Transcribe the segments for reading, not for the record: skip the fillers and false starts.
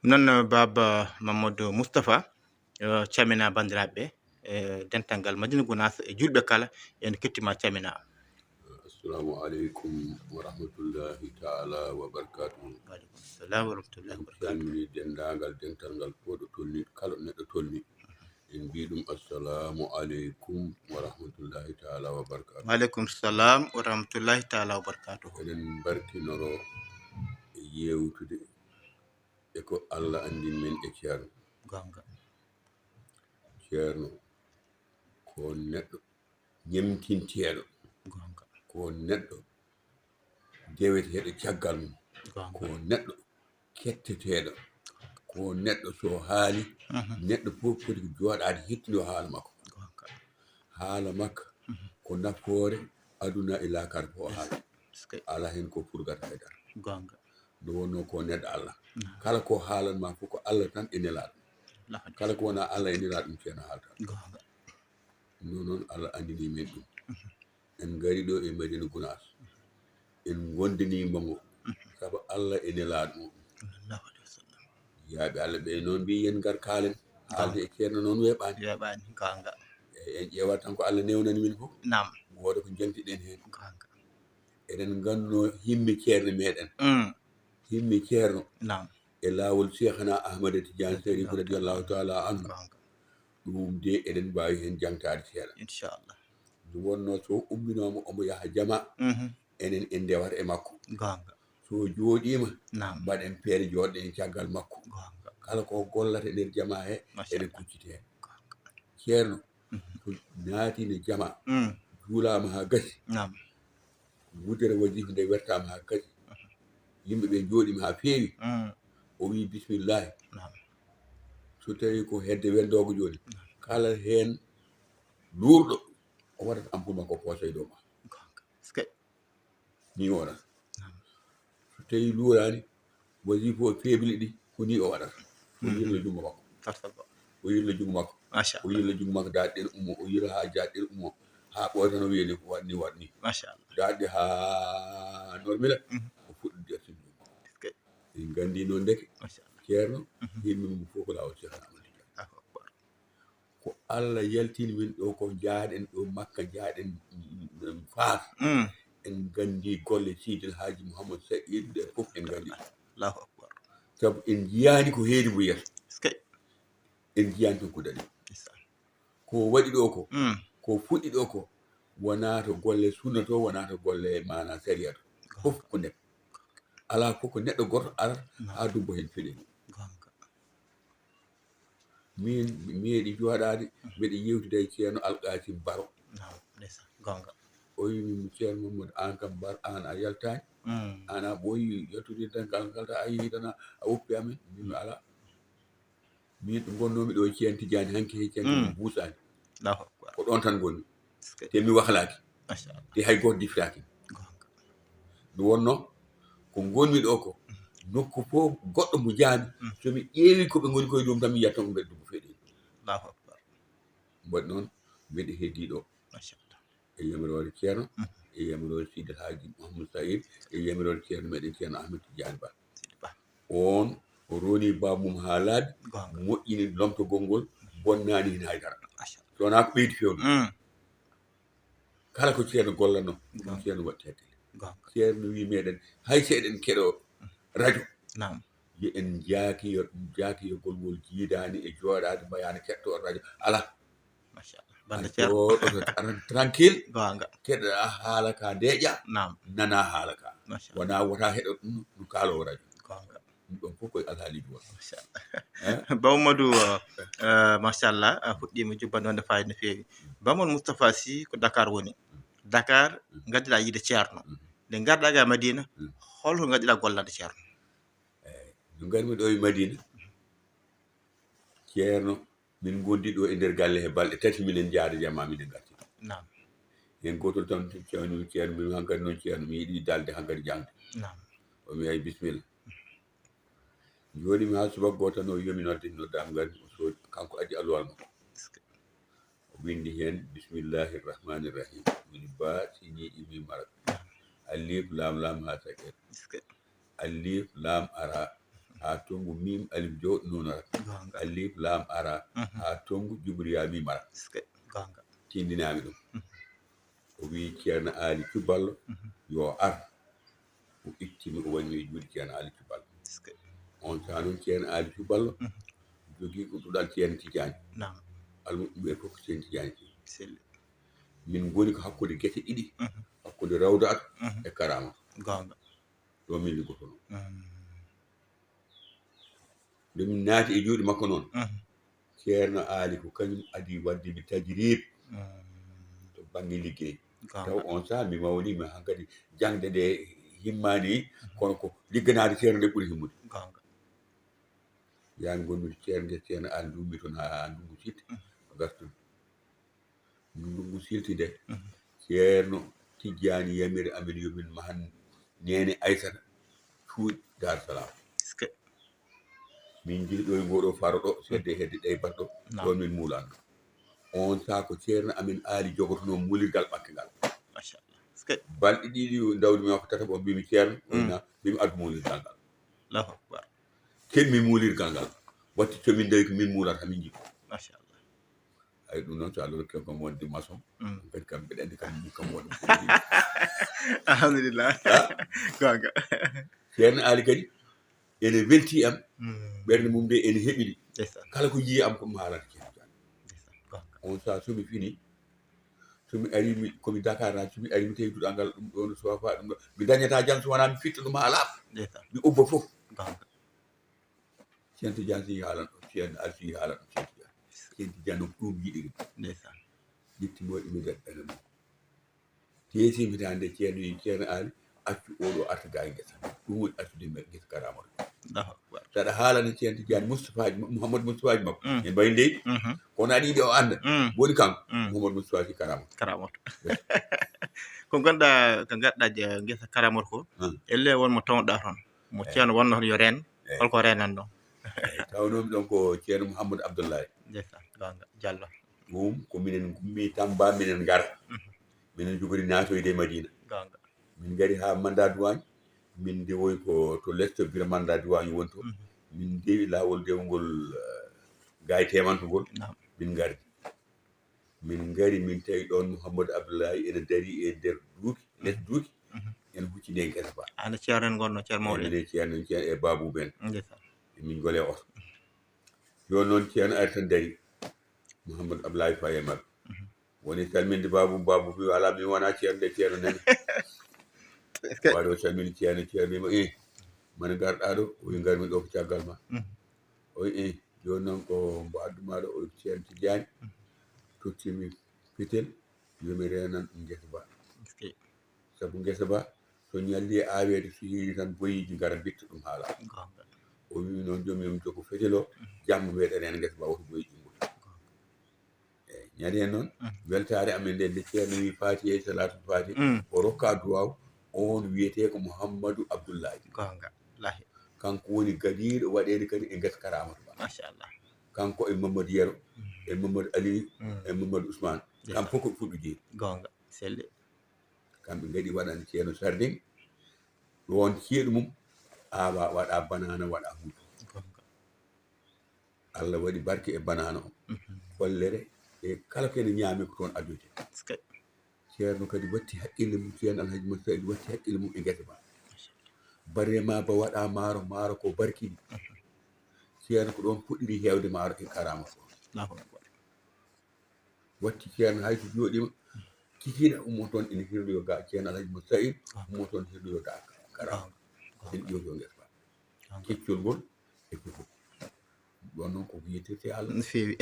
non baba Mamadou Moustapha camina bandiraɓe dental ngal Madina Gounass e julɓe kala en kettima camina. Assalamu alaikum wa rahmatullahi ta'ala wa barakatuh. Waleykum salam wa rahmatullahi wa barakatuh. Calmini dendagal dental ngal fof ɗo tolni kala neɗɗo tolni en mbi ɗum assalamu alaikum wa rahmatullahi ta'ala wa barakatuh. Waleykum salam wa rahmatullahi ta'ala wa barakatuh. Eɗen barkinoro e yewtude e ko Allah andin men e ceerno. Gonga. Ceerno ko neɗɗo ñemtinteɗo, Gonga. ko neɗɗo deweteɗo caggal mum, ko neɗɗo ketteteɗo, ko neɗɗo so haali neɗɗo fof foti ko jooɗaade hettindo haala makko. Haala makka ko nafoore aduna e laakar ko haala ala hen ko purgata e dar Gonga. nde wonno ko neɗɗo Allah kala ko haalanma fof ko Allah tan e nelaaɗo, kala ko wona Allah e nelaaɗo ɗum ceerno haalata. Noon Allah andini men ɗum. En ngari ɗo e Madina Gounass en gondinimamo sabu Allah e nelaaɗo mum. Yaaɓe Allah ɓe noon mbi yen ngar kaalen haalde e ceerno noon weeɓani gonga. En ƴeewat tan ko Allah newnani min fof. Nam. Wooda ko jantiɗen heen. Eɗen ngannduno himmi ceerno meɗen. Himmi ceerno e laawol Cheikhna Ahmada Tidiane Sharif radiyallahu taala anhu. Ɗum de eɗen mbawi heen jangtaade seeɗa inchallah. ɗum wonno so umminomo omo yaha jama enen en ndewata e makko. So jooɗima mbaɗen peere jooɗɗen e caggal makko. Kala ko gollata nder jama he eɗen kuccite hen. Ceerno so naatine jama juulama ha gasi wuddere wajibi nde wertama ha gasi yimɓeɓe jooɗima ha feewi o wi bisimillahi. So tawi ko hedde weldogo joni kala hen luurɗo o waɗata ampule makko poosé dow ma ni o waɗata. So tawi luurani wasifa o feebili ɗi ko ni o waɗata. O yirla jungo makko, o yirla jungo makko, o yirla jungo makko daɗɗen ummo, o yira ha jaɗɗen ummo ha ɓoy tan o wiyani ko waɗni waɗni daɗɗe ha normila o fuɗɗi dertude jungo. En gandi noon deke ceerno yimɓe mum fof ko lawol Cheikhna Ahmad Tidiane. Ko Allah yaltini min ɗo ko jaaɗen ɗo Makka jaaɗen Faas en gandi golle Sidil Haji Mouhamadou Saïd ɗe fof en gandi sabu en jiyani ko heedi mo yeeso, en jiyani ton ko daɗi ko waɗi ɗo ko fuɗɗi ɗo ko wona to golle sunna to, wona to golle mana sariya to, fof ko nder ala fof ko neɗɗo goto arata ha dubbo hen feɗeni. Min mi meeɗi jooɗaade mbeɗe yewtude e ceerno Alkasim Baro. O wimi ceerno Mamadou an kam Bar an a yaltani an a ɓooyi yaltude tan kalta a yeehi tan a woppi amen. Mbimi ala min ɗo gonnomi ɗo Ceerno Tidiane hanki he ceerno buusani ko ɗon tan gonni te mi wahlaki te hay goto difitaki. Nde wonno ko gonmi ɗo ko nokku fof goɗɗo mo jaami somi ƴeewi koɓe ngoni koye ɗum tan mi yiyat tan ko mbeɗa duggo feeɗi. Mbaɗi noon mbeɗe heddi ɗo e yamirore ceerno e yamirore Sidil Haji Mouhamadou Saïd e yamirore ceerno meɗen ceerno Ahmed Tidiane Ba. On o roni babmum ha laaɓi moƴƴini lomtogol ngol bonnani hen haydara so wona ko ɓeydi fewnu. Kala ko ceerno gollatno ɗum ceerno waɗi heddele. Ceerno wi meɗen hay so eɗen keɗo radio yo en jaakiyogol ngol jiidani e jooɗade mbayani keɗto radio ala tranquille keɗoɗa haala ka ndeƴa nana haala ka wona wota heɗo ɗum no kaalowo radio ɗum ɗon fof koye alhaaliji won. Mamadou machallah a fuɗɗima jubbanɗe wonde fayida no feewi. Mamadou Moustapha Sy ko Dakar woni. Dakar gaddiɗa yiide ceerno nde garɗa ga Madina holko gaddiɗa gollade ceerno? No garmi ɗo e Madina ceerno min gondi ɗo e nder galle he balɗe tati minen jaada jamma minen garti hen gotol tan ceerno min hankkadi noon ceerno mi yiiɗi dalde hankkadi jangde o mi ay bisimilla jooɗimi ha subaka goto tan o yomi nodde noddama gari o soodi kanko addi alluwal makko o windi hen bisimillahi rrahmani rrahim woni ba siñi imi marak alif lam lam ha saket alif lam ara ha tongu mim alif jo nunara alif lam ara ha tongu jubriya mim ara gonga tindinami ɗum o wi ceerno Ali Cuballo yo ar o ittimi o woni juuɗe ceerno Ali Cuballo on saa noon ceerno Ali Cuballo jogii ko ɗuɗal ceerno Tidiane almuɓe fof ko ceerno Tidiane min goni ko hakkude gese ɗiɗi hakkude rawdatu e karama gonga ɗo min liggotono nde min naati e juuɗe makko noon ceerno Ali ko kañum adi waddimi tajirib to bange liggey taw on saa mi mawnima hankkadi jangde nde himmani kono ko ligganade ceerno nde ɓuuri himmude yani gonmi ceerno nde ceerno Ali ndummi toon ha ndungu silti o gartumi ndungu silti nde ceerno Tidiane yamiri amen yomin mahan nene Aissata cuuɗi Dar Salam min jeehi ɗo e ngoɗo faro ɗo sedde hedde ɗe batɗo ɗon min muulano on saa ko ceerno amen Ali jogotono muulirgal ɓakke ngal balɗe ɗiɗi dawdimi ko tata o mbimi ceerno oyna mbimi addu muulirgal ngal kemmi muulirgal ngal watti comin dawi ko min muulata min jikko ay ɗum noon so Allah rokki kam wonde maçon kadi kam mbeɗa andi kam kam woni alhamdulillah gonga ceerno Ali kadi ene welti am ɓernde mum nde ene heɓiɗi kala ko yii am ko maalata ceerno Tidiane on saa somi fini somi ari komi Dakar naji somi ari mi tawi duɗal ngal ɗum ɗo no sofa ɗum ɗo mi dañata jam so wona mi fitta ɗum ha laaɓa mi ubba fof ceerno Tidiane si haalan ɗo ceerno Ali si haalan ɗo ceerno Tidiane ko ɗum yiɗiri ƴettimoɗi mi nder ɓerde mum teesimi tande ceerno yi ceerno Ali accu oɗo arta ga e ngesa ɗum woni accude ngesa karamoto saɗa haalani ceerno Tidiane Moustapha ji Mouhamadou Moustapha ji makko en mbayi ndey kono aɗa yiɗi o anda woni kanko Mouhamadou Moustapha si karamoto ko gonɗa ko gaɗɗa ngesa karamoto ko elle wonmo tawɗa toon mo ceerno wonno toon yo reen holko renan ɗon tawnomi ɗon ko ceerno Mouhamadou Abdoulaye gonga Diallo ɗum ko minen gummi Tamba minen ngara minen jogori natoyde Madina min gari ha Manda Douane min dewoy ko to leste bira Manda Douane woni to min dewi lawol dewgol gay temanto ngol min gari min tawi ɗon Mouhamadou Abdoulaye ene dari e nder duuki les duuki en huccide e gesa ba ande ceerno en gonno ceerno mawɗo ene ceerno e Babou Ben min gole oto yon noon ceerno ari tan dari Mouhamadou Abdoulaye Faye mabɓe woni salminde Babou fi ala mi wona ceerno nde ceerno nani waɗo salminde ceerno wima mane garɗa ɗo oyi garmi ɗo ko caggal ma oyi joni noon ko mbo adduma ɗo o ceerno Tidiane tottimi fitel yomi renan ɗum ngesa ba saabu ngesa ba so ñalli awede so heewi tan boyiji gara bitta ɗum haala o wi noon joni yomi jogo fetel o jamma meeɗa rena ngesa ba woto boyiji ɗummuta eyyi ñande hen noon weltare amen nde ceerno wi Fati e salatu Fati o rokka duwaw on wiyete ko Mouhamadou Abdoulaye kanko woni gadiɗo waɗede kadi e ngesa Karamoto ba machallah kanko e Mamadou Yero e Mamadou Ali e Mamadou Ousmane kamɓe fof ko fuɗɗo jeeyi gonga selli kamɓe gaɗi waɗande ceerno Sardin ɗon ceeɗu mum awa waɗa banana waɗa huuto Allah waɗi barke e banana o follere e kala kene ñaami ko toon addoyte ceerno kadi watti haqqille mum ceerno Alhaji Moussa Seydi watti haqqille mum e ngesa ba barema ba waɗa maaro ko barkiɗi ceerno ko ɗon fuɗɗiri hewde maaro e Karamoto watti ceerno hayso jooɗima kikiɗa ummo toon ene hirloyo ga ceerno Alhaji Moussa Seydi ummo toon hirloyo ga Karamoto en ƴogo ngesa ba keccol ngol e fofof ɗon noon koko yettirte Allah no feewi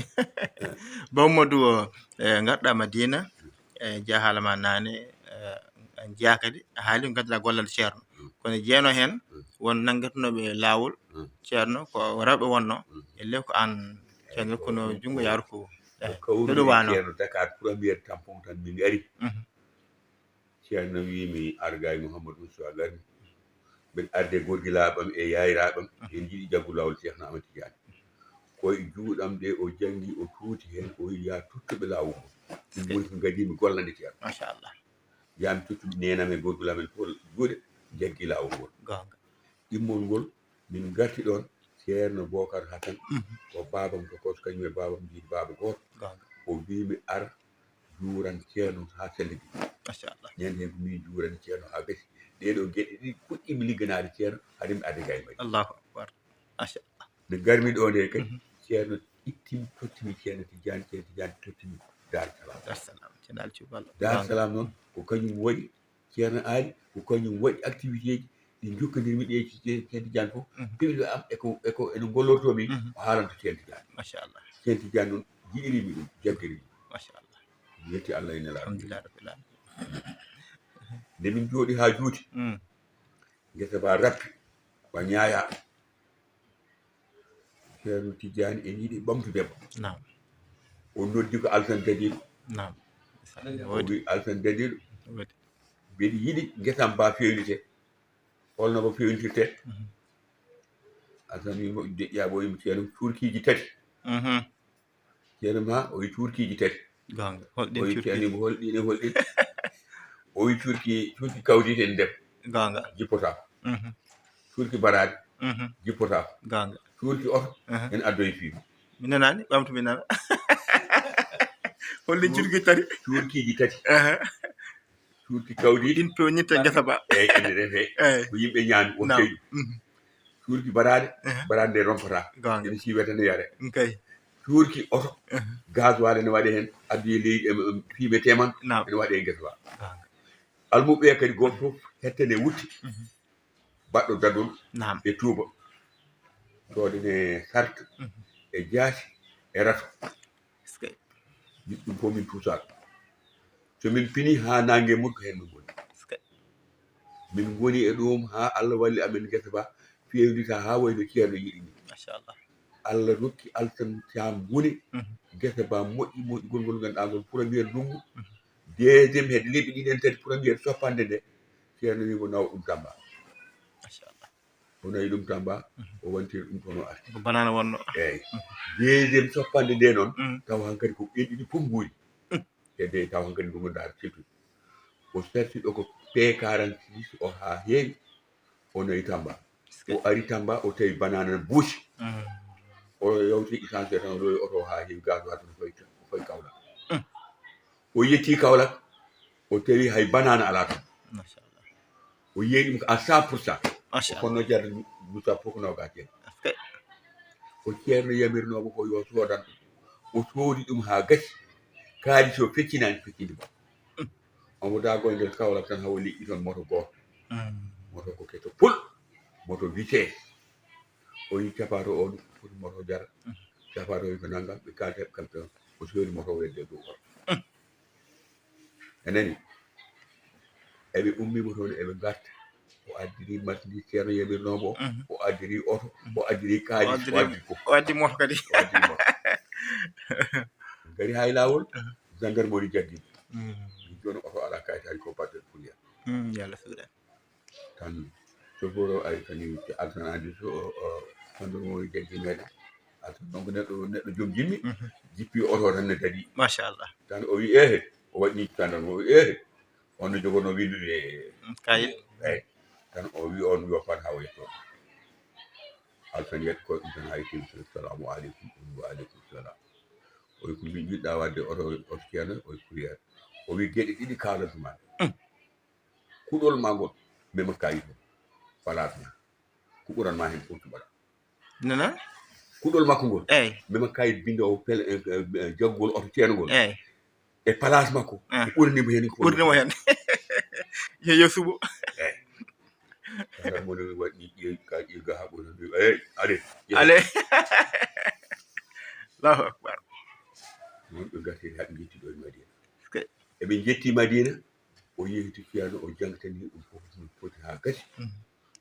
Mamadou garɗa Madina jahala ma nane jeeya kadi a haali gadduɗa gollal ceerno kono jeeyno hen won nanguetonoɓe lawol ceerno ko rewɓe wonno elle ko an ceerno kono junggo yaaru ko ɗo wano ceerno Dakar premiére tampon tan min ari ceerno wimi argay Mouhamadou Moussa garmi mbeɗa arde gorgilaɓam e yayiraɓam en jiiɗi jaggu lawol ceerno Amadou Tidiane koye juuɗam ɗe o jangi o tuuti hen o ya tuttuɓe lawol ɗum woni ko gadimi gollande ceerno machallah yami tuttuɓe nenam e gorgilamen fof juuɗe jaggi lawol ngol immol ngol min garti ɗon ceerno Bocar Hassane o babam to kos kañum e babam jiiɗi baba goto o wimi ar juuran ceerno ha sellidi machallah ñande hen ko min juurani ceerno ha gasi ɗeɗo gueɗe ɗiɗi puɗɗimi ligganade ceerno haade mi adda gay mbaɗi allahu akbar machallah nde garmi ɗo nde kadi ceerno ittimi tottimi ceerno Tidiane tottimi Dar Salam Dar Salam noon ko kañum waɗi ceerno Ali ko kañum waɗi activité ji ɗi jokkodirmi ɗe ceerno Tidiane fof pewɗo am eko eno gollortomi o haalanto ceerno Tidiane machallah ceerno Tidiane noon jiɗirimi ɗum jaggirimi machallah yetti Allah ene la alhamdulillah rabbil alamin nde min jooɗi ha juuti ngesa ba rappi ba ñaaya ceerno Tidiane en yiɗi ɓamtu debbo o noddi ko Alassane Dadiɗo o wi Alassane Dadiɗo mbiɗa yiɗi guesam ba fewnite holno mo fewnirte Alassane wimo deƴƴa bo wimo ceerno cuurkiji tati ceerno ma o wi cuurkiji tati o wi ceernimo holɗine holɗin o wi cuurki kawdite en ndef jippotako cuurki baraɗe jippotako cuurki oto en addoye fiiru mi nanani ɓamtu mi nana holɗin cuurki tati cuurkiji tati cuurki kawdi ɗin pewnitta gesa ba eyyi ene refe ko yimɓe ñaami o teeƴu cuurki baraɗe nde rompata ene siiwete ne yare cuurki oto gasoil ene waɗe hen addoye leydi fiiɓe teman ene waɗe e gesa ba almuɓe kadi goto fof hettene wutti baɗɗo dadol e tuuba soodene sarte e jaasi e rato ɗum fof min tuusaɗo somin pini ha nangue muddo hen min goni e ɗum ha Allah walli amen guesa ba fewnita ha wayno ceerno yiɗi ni machallah Allah rokki Alassane Thiam woni guesa ba moƴƴi moƴƴugol ganduɗa ngol premier ndungu deuxiéme hedde lebbi ɗiɗi en tati premier soppande nde ceerno wimo nawa ɗum Tamba machallah o nawi ɗum Tamba o wantiri ɗum toon o arti ko banana wonno eyyi deuxiéme soppande nde noon taw hankkadi ko ɓen ɗiɗi fof guuri hedde taw hankkadi ndungu Dar surtout o sarti ɗo ko P46 o ha heewi o nawi Tamba o ari Tamba o tawi banana buusi o yawti essence tan royi oto ha heewi gasoil tan fayi Kaolack o yetti Kaolack o tawi hay banana ala tan machallah o yeeyi ɗum à 100% machallah kono jarde duta fof ko nawga ten o ceerno yamirnomo ko yo soodan o soodi ɗum ha gasi kaaliss o feccinani feccinde ba omo dago nder Kaolack tan hawo liƴƴi toon moto goto moto ko keto pul moto vitesse o yi capato o ɗum foti moto jara capato yi ko naggam ɓe kalta heɓe kamɓe o soodi moto wedde dow oto anani eɓe ummimo toon eɓe garta o addiri marchandise ceerno yamirnomo o addiri oto o addiri kaaliss o addi fof o addi moto kadi o addi moto gari hay lawol gendarmerie jaggi joni oto ala kayitaji ko baddel fuliya yalla suuɗa tan chauffeur o ari kani Alassane andi so gendarmerie jaggi ngadi Alassane donc neɗɗo joom jimmi jippi oto tan ne dadi machallah tan o wi ehe o waɗni gendarme o wi ehe on no jogono windude kayit eyyi tan o wi on yoppata ha o yetto Alassane yetti koye ɗum tan hay tin assalamu aleykum wa aleykum salam o wi ko jiɗɗa wadde oto ceerno o wi courriére o wi gueɗe ɗiɗi kalatuma kuɗol ma ngol mema kayit o falatma ko ɓuranma hen fof tuɓaɗa nana kuɗol makko ngol eyyi mema kayit bindowo pel jaggugol oto ceerno ngol eyyi e place makko ko ɓuranimo hen ko ɓuranimo hen yo suuɓo eyyi ala mo waɗi ƴeewi ga ha ɓurani eyyi ale Allahu akbar non ɓe garti haɓe jetti ɗo e Madina eɓe jetti Madina o yehiti ceerno o jangtani ɗum fof no foti ha gasi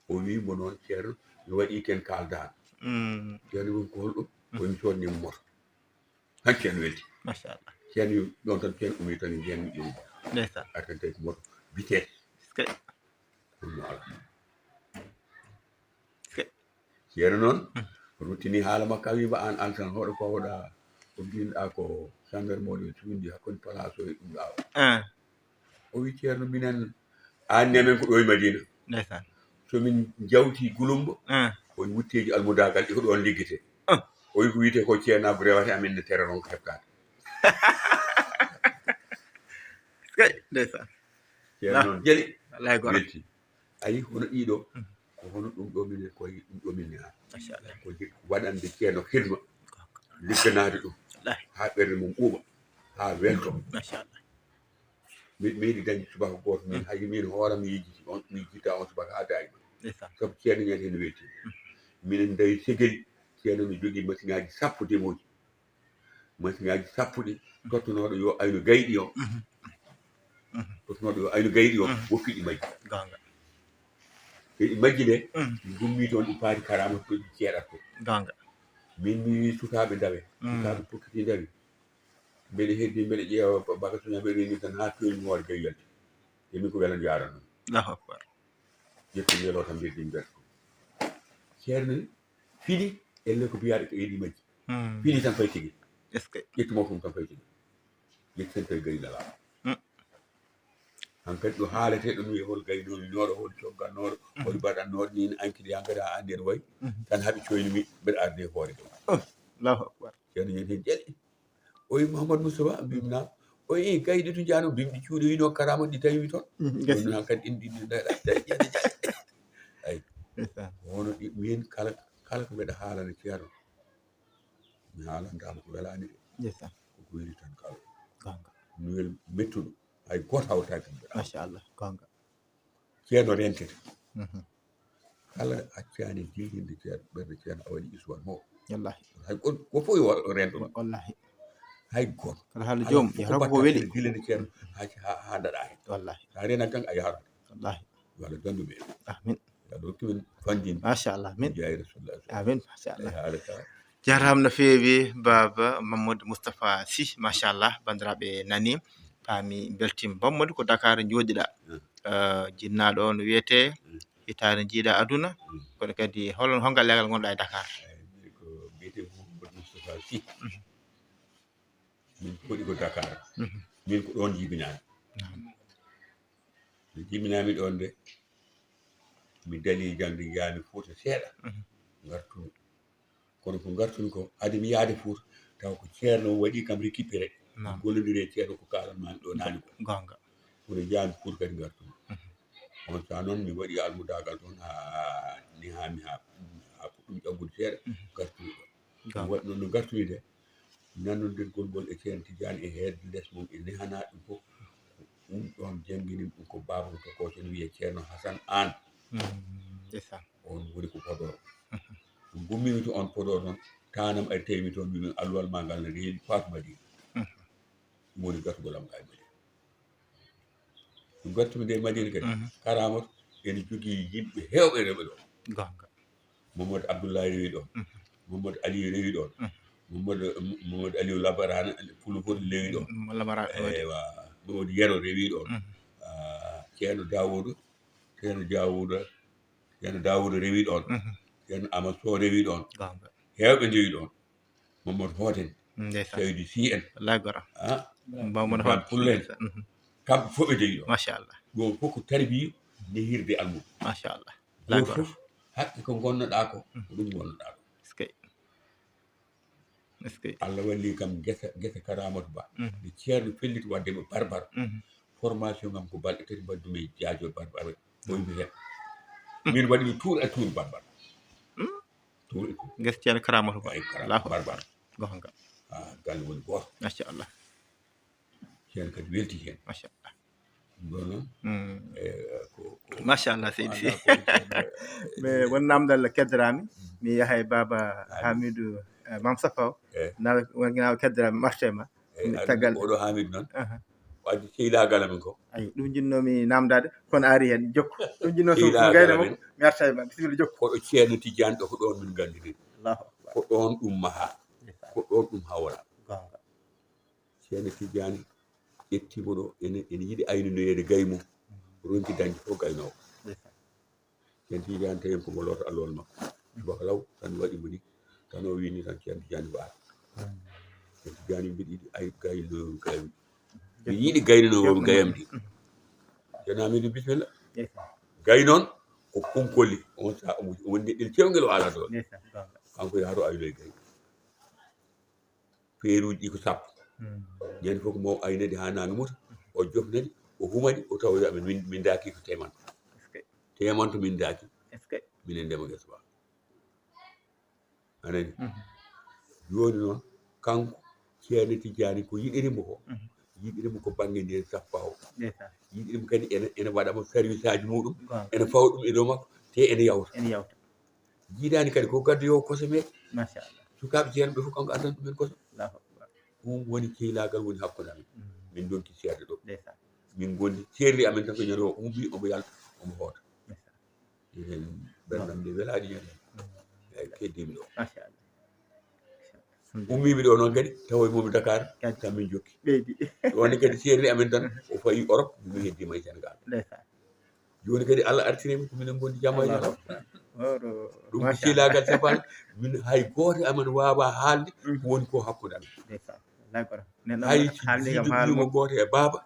o wimo noon ceerno mi waɗi ken kaldaɗo ceerno woni ko holɗum komi sodnimo moto han ceerno welti machallah ceerno ɗon tan ceerno umi tan jeyanmi ƴeewi ndeysan atan tawi ko moto vitesse ɗum ala ceerno noon ruttini haala makko wima an Alassane hoɗo pawoɗa ko mbinoɗa ko gendarmerie suundi hakkude place o e ɗum ɗawa o wi ceerno minen anne men ko ɗo e Madina ndeysan somin jawti Gouloumbou koye wutteji almudagal ɗi ko ɗon liggete o wi ko wiyete ko ceenago rewate amin ne tere ron ko heɓtade ndeysan ceerno noon jeeli wallahi gora welti ayi hono ɗiɗo ko hono ɗum ɗo minen koye ɗum ɗo min neha ko waɗande ceerno hidma ligganade ɗum ha ɓerde mum ɓuuɓa ha welto machallah miɗo yiɗi dañde subaka goto min hay min hooram mi yejjita on subaka ha dayi sabu ceerno ñande hen weeti minen dawi segeli ceerno mi jogui machine aji sappo demoji machine aji sappo ɗi tottunoɗo yo ayno gayɗi o tottunoɗo yo ayno gayɗi o woppiɗi majji gonga eɗi majji ɗe gummi toon ɗi paari karama to ɗi ceeɗat to gonga min mi wi sukaɓe dawe sukaɓe pokkiti dawi mbeɗe heddi mbeɗe ƴeewa bagasuña mbeɗe reni tan ha toyni hoore gayyalde emi ko welan jaran noon allahu akbar ƴetti weelo tan mbiɗe ɗin mbeɗa ceerno fiɗi elle ko mbiyaɗe ko eɗi majji fiɗi tan fay tigi est ce que ƴettimo tum tan fay tigi ƴetti tan tawi gari lala han kadi ɗo haalete ɗum wiye hol gaynoɗo hol coggannoɗo hol mbaɗannoɗo ni ankidi han kadi ha andi en wayi tan haaɓi coynimi mbeɗa arde hoore ɗo allahu akbar ceerno ñen hen ƴeɗi o wi Mouhamadou Moustapha mbimna o wi gayɗi to jano bimɗi cuuɗi wino karama ɗi tawi toon ɗum han kadi ɗin ɗiɗi ay wono ɗi min kala ko mbeɗa haalana ceerno mi haalantama ko welani de koko weli tan kala gonga nuwel mettuɗo hay goto hawtaki machallah gonga ceerno rentete kala accani jilinde ceerno ɓerde ceerno a waɗi histoire mo wallahi hay ko fof yo rento wallahi hay goto kala haala joom yahata ko weli jilinde ceerno ha daɗa hen wallahi sa rena kan a yarat wallahi yo Allah danduɓe amin aɗa hokkimen fandinde machallah amin jeeyi rasulullah amin machallah haala ka jarama no feewi baba Mamadou Moustapha Sy machallah bandiraɓe nani paami beltima Bammadou ko Dakar jooɗiɗa jinnaɗo no wiyete hitande jiiɗa aduna kono kadi hongal legal gonɗa e Dakar ko mbiyete Mamadou Moustapha Sy min koɗi ko Dakar min ko ɗon jibinami mi jibinami ɗon de mi dali jangde jiyami Fouta seeɗa gartumi kono ko gartumi ko ade mi yaade Fouta taw ko ceerno waɗi kam récupéré gollodiri e ceerno ko kalanmami ɗo nani ko gonga kono jiyami Fouta kadi gartumi on sa noon mi waɗi almudagal toon ha nihami ha puɗɗum ƴaggude seeɗa gartumi ɗo waɗi noon no gartumi de nanodirgol ngol e ceerno Tidiane e heerde less mum e nehana ɗum fof ɗum ɗon jangguini ɗum ko babam to ko sen wiye ceerno Hassane Anne on woni ko Podor ɗum gummimi to on Podor noon tanam ari tawimi toon mbimi alluwal ma ngal ne reewi Fatou Madina ɗum woni gartugol am ga e Madina ɗum gartumi nde Madina kadi Karamoto ene jogui yimɓe hewɓe rewɓe ɗo gonga Mamadou Abdoulaye rewi ɗon Mamadou Aliou rewi ɗon Mamadou Aliou Labarana Pulfoti rewi ɗon ewa Mamadou Yero rewi ɗon ceerno Dawoudou rewi ɗon ceerno Amadou Sow rewi ɗon hewɓe ndewi ɗon Mamadou Hoten Seydou Sy en wallahi gora Mamadou Pullen kamɓe fof ɓe ndewi ɗon machallah ɗum fof ko tarbiya nehirde almum machallah goto fof haqqe ko gonnoɗa ko ko ɗum gonnoɗa ko est ce que Allah walli kam gesa Karamoto Ba nde ceerno felliti waddemo Barbara formation ngam ko balɗe tati mbaddumi jaajo Barbara o yimɓe hen min waɗimi tour et tour Barbara tour et tour gesa ceerno Karamoto Ba Barbara gonga galle woni goto machallah ceerno kadi welti hen machallah ɗum ɗon noon machallah seydi Sy mais won namdal keddarami mi yahay baba Hamidou Mam Safaw nawa wonginaawa keddarami marché ma tagal oɗo Hamidou noon wadde seydagal amen ko ayi ɗum jinnomi namdade kono ari hen jokku ɗum jinno so gayna makko mi arta e ma bisimilla jokku koɗo ceerno Tidiane ɗo ko ɗon min gandiri ko ɗon ɗum maha ko ɗon ɗum hawra ceerno Tidiane ƴettimo ɗo ene yiiɗi aynonoyede gay mum ronki dañde fof gaynowo ceerno Tidiane tawi ko ngoloto allowol makko subaka law tan waɗimo ni tan o wini tan ceerno Tidiane waata ceerno Tidiane mbiɗa yiɗi ay gaynowo gayam mi yiiɗi gaynanowo gayam ndi ceerno Hamidou bisimilla gay noon o konkoli on sa o woni neɗɗel cewngel o ala ɗo kanko yaaro ayloy gay feeruji ɗi ko sappo ñande fof mo aynede ha nange muta o jofnadi o humani o tawa amen min daaki ko temanto min daaki minen ndema gesa ba anani joni noon kanko ceerno Tidiani ko yiɗirimo ko yiɗirimo ko banggue nden sappa o yiɗirimo kadi ene waɗamo service aji muɗum ene fawa ɗum e dow makko te ene yawta jiiɗani kadi ko gaddu yo koso meɗe machallah sukaɓe ceerno ɓe fof kanko addan ɗumen koso ɗum woni keelagal woni hakkude amen min donki seerde ɗo min gondi seerli amen tan ko ñande o ummi omo yalta omo hoota hen bernam nde welaɗi ñande eyi keddimi ɗo machallah ummiɓe ɗo noon kadi tawa momi Dakar tan min jokki wonde kadi seerli amen tan o fayi Europe min heddima e Sénégal joni kadi Allah artirimi ko minen gondi jamma e ñalawma ɗum ko seelagal sapal min hay goto amen wawa haalde ko woni ko hakkude amen hay jiɗɗo goto e baaba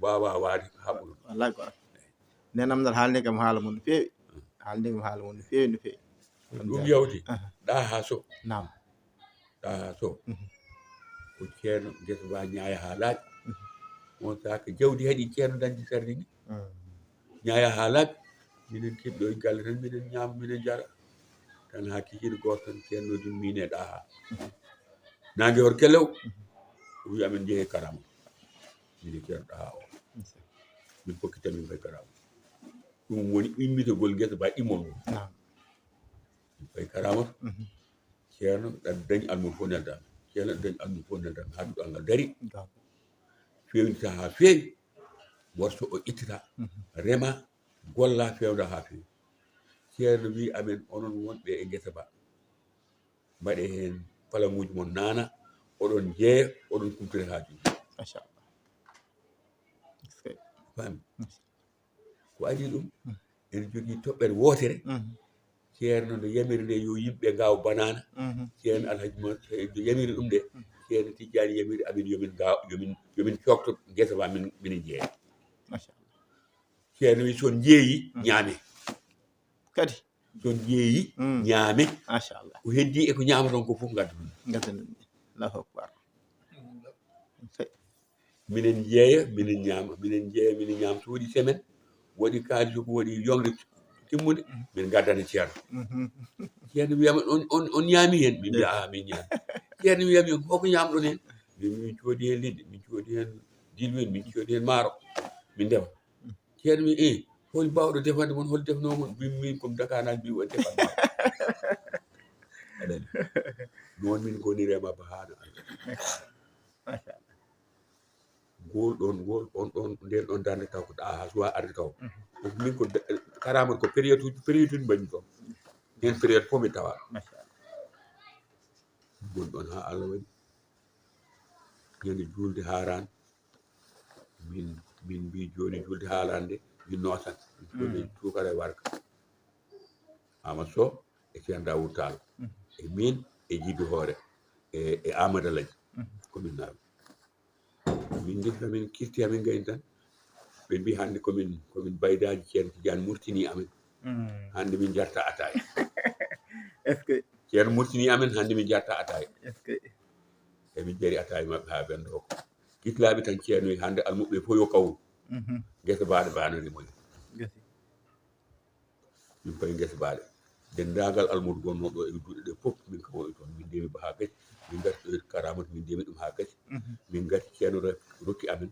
wawa waade haɓuɗum wallahi ko nenam dal haalde kam haala mum no feewi haalde kam haala mum no feewi no feewi ɗum yawti ɗa ha so nam ɗa ha so ko ceerno guesa ba ñaaya ha laaɓi on saka jawdi heeɗi ceerno dañde sarde ni ñaaya ha laaɓi minen keɓɗo e galle tan minen ñaama minen jara tan ha kikiɗe goto tan ceerno din mine ɗa ha nangue hor kellew o wi amen jeehe Karama mine ceerno ɗa ha o min pokkita min fay Karama ɗum woni immitogol guesa ba immol mum min fay Karama ceerno ɗaɗa dañi almud fof neldama ceerno ɗa dañi almud fof neldama ha duɗal ngal dari fewnita ha feewi worto o ittata rema golla fewda ha feewi ceerno wi amen onon wonɓe e guesa ba mbaɗe hen falamuji mon nana oɗon jeeya oɗon kumtore ha juuɗe machallah fami ko adi ɗum ene jogui toɓɓere wotere ceerno nde yamiri nde yo yimɓe gawa banana ceerno Alhaji mo yamiri ɗum de ceerno Tidiani yamiri amin yomin cokto guesa ba minen jeeya machallah ceerno wi son jeeyi ñaame kadi son jeeyi ñaame machallah ko heddi eko ñamaton ko fof gaddu ɗum Allahu akbar minen jeeya minen ñaama minen jeeya minen ñaama so waɗi semaine waɗi kalis ko waɗi yongde timmude min gaddana ceerno ceerno wiyama on ñaami hen min mbiya min ñaami ceerno wiyami hoko ñamɗon hen min coodi hen liɗɗi min coodi hen dilwin min coodi hen maaro min defa ceerno wi hol mbawɗo defande mon hol defnomon min komi Dakar naji mbi waɗi defande aɗani noon min goni remaba haɗo machallah ngol ɗon nden ɗon darde taw ko ɗa ha suwa arde taw min ko Karama ko période uji mbaɗi toon hen période fof mi tawa machallah gon ɗon ha Allah waɗi ñande julde haran min mbi joni julde haalande min nootan min sukara e warga Amadou Sow e ceerno Dawoud Tall e min e Djiby Hoore e Amadou Alaji komin naawi min defi amin kirti amin gayni tan ɓe mbi hande komin baydaji ceerno Tidiane murtini amen hande min jarta ataye est ce que ceerno murtini amen hande min jarta ataye est ce que emin jari ataye mabɓe ha ɓenda o kislaɓe tan ceerno wi hande almuɓe fof yo kawru guesa baɗe banori moy min fayi guesa baɗe dendagal almudo gonnoɗo e duuɗe ɗe fof min kawoy toon min ndemi ba ha gasi min garti ɗo Karamata min ndemi ɗum ha gasi min garti ceerno rokki amen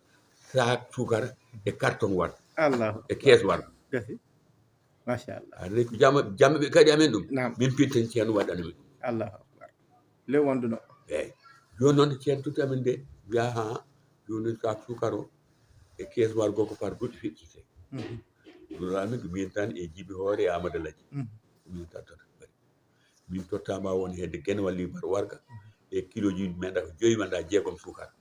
sac sukara e carton war Allah e caisse war gasi machallah ane ko jamma ɓe kadi amen ɗum min pinten ceerno waɗani min Allahu akbar le wonduno eyyi joni noon ceerno totti amen de wiya ha joni sac sukara o e caisse war goko par duuɗi feccite ɗum amin ko min tan e Djiby Hoore e Amadou Alaji min tattata min tottama won hedde guenewal libar warga e kiloji meɗa ko 5 manda 6 sukara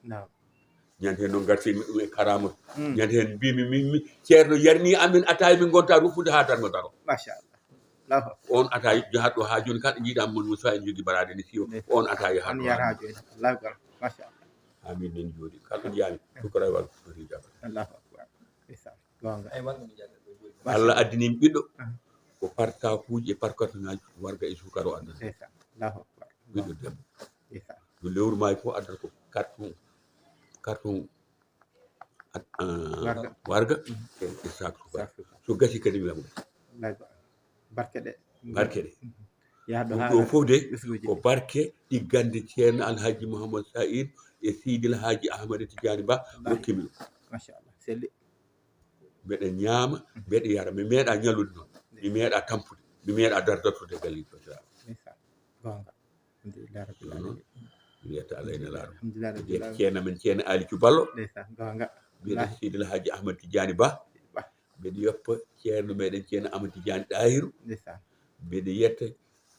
ñande hen noon gartimi ɗum e Karamata ñande hen mbimi min ceerno yarni amin ataye min gonta rufude ha darno daro machallah on ataye jahat ɗo ha joni kala ɗo jiiɗa mon Moussa en jogui barade ne siwo on ataye yahat joni Allahu akbar machallah amin min jooɗi kala ɗo jiyami sukara e warga Allahu akbar Allah addinimi ɓiɗɗo ko par sakuji e par cartonaji warga e sukaro andata c'est ça Allahu akbar ɓiɗɗo debbo c'est ça no lewru maayi fof addata ko carton warga e sac sukara so gasi kadi wiyam barke ɗe ɗum ɗo fof de ko barke ɗiggande ceerno alhaji mouhamadou saïd e sidil haji ahmada tidiani ba rokkimi ɗum machallah selli mbeɗa ñaama mbeɗa yara mi meeɗa ñalude noon mi meeɗa tampude mi meeɗa dardattude galli fatiraɓe gonga alhamdulillah rabbil alamin mi wiyata allah ene laaɗo alhamdulillah rabbil alamin ceerno men ceerno alitou ballo gonga mbiɗa sidil haji ahmad tidiani ba mbeɗa yoppa ceerno meɗen ceerno amadou tidiani ɗahiru mbeɗa yetta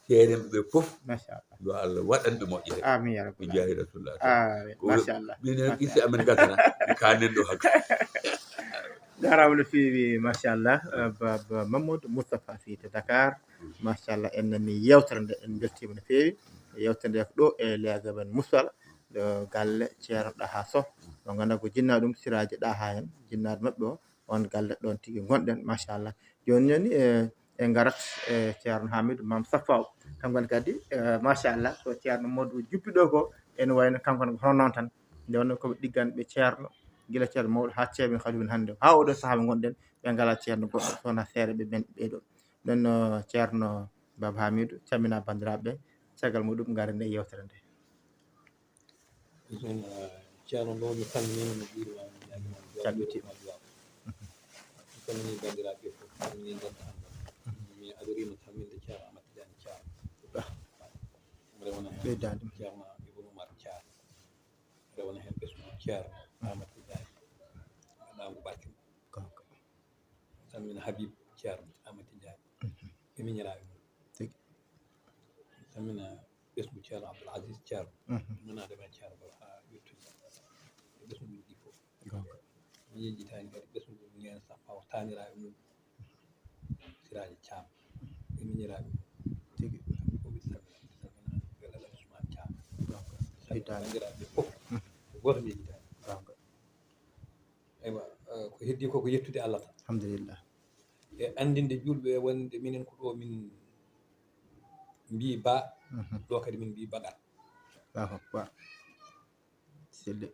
ceeremɓe ɓe fof machallah yo allah waɗanɓe moƴƴere amin ya rabbi jahi rasulullah machallah minen qisse amen gasana mi kanen ɗo hakka jarama no feewi machallah baba Mamadou Moustapha Sy to Dakar machallah en nani yewtere nde en beltima no feewi yewtere nde ko ɗo e legal men Moussala ɗo galle ceerno Ɗaha Sow mo ganduɗa ko jinnaɗo ɗum siraji Ɗaha en jinnaɗo mabɓe o on galle ɗon tigui gonɗen machallah joni joni e garat e ceerno Hamidou Mame Safaw kankone kadi machallah ko ceerno Modou juppi ɗo ko ene wayno kankone ko hono noon tan nde wonno koɓe ɗigganɓe ceerno guila ceerno mawɗo ha ceerno Khalil hannde ha oɗo saaha mo gonɗen ɓe ngala ceerno goɗɗo sowona seeɗa ɓe men ɓeɗo ɗon ceerno Baba Hamidou calmina bandiraɓeɓe caggal muɗum garen e yewtere nde ceerno ɗo mi salminima mi ɓiirima calmitima mi salmini bandiraɓe fof salmini gonɗo hannde mi adorima salminde ceerno Amadou Tidiane Thiam rewna hen ɓeydade ceerno Ibou Oumar Thiam rewna hen ɓesgu ceerno Amadou Tidiane gaɗago barke salmina Habib ceerno Amadou Tidiane e miñiraɓe mum salmina ɓesgu ceerno Abdoul Aziz ceerno minade men ceerno gol ha yettude e ɓesguji ɗi fof mi yejjitani kadi ɓesgu nen Safaw taniraɓe mum siraji Thiam e miñiraɓe mum tigui fof mi salmina welala Ousmane Thiam bandiraɓe fof goto mi yejjitani eywa ko heddi ko ko yettude Allah tan alhamdulillah e andinde julɓe wonde minen ko ɗo min mbi ba ɗo kadi min mbi baɗat ba selli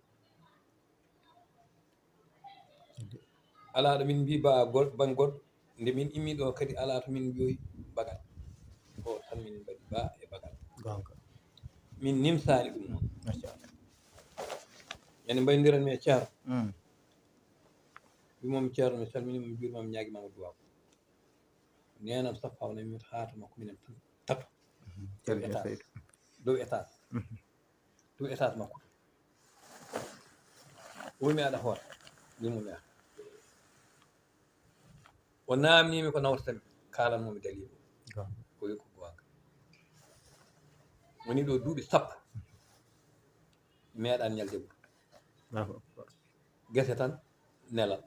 ala ɗo min mbi ba bangoɗ nde min immi ɗo kadi ala to min mbiyoy bagal o tan min mbaɗi ba e bagal gonga min nimsani ɗum noon machallah ene mbaydiran mi e ceerno wimomi ceerno mi salminima mi juurimama mi ñaguimama duwaw nenam Safaw nami mi haata makko minen tato dow étage makko wumi aɗa hoota wimomi a o namnimi ko nawtatami kalanmomi dalil o wi ko gonga woni ɗo duuɓi sappo meeɗan ñalde ɓuuri gese tan nelal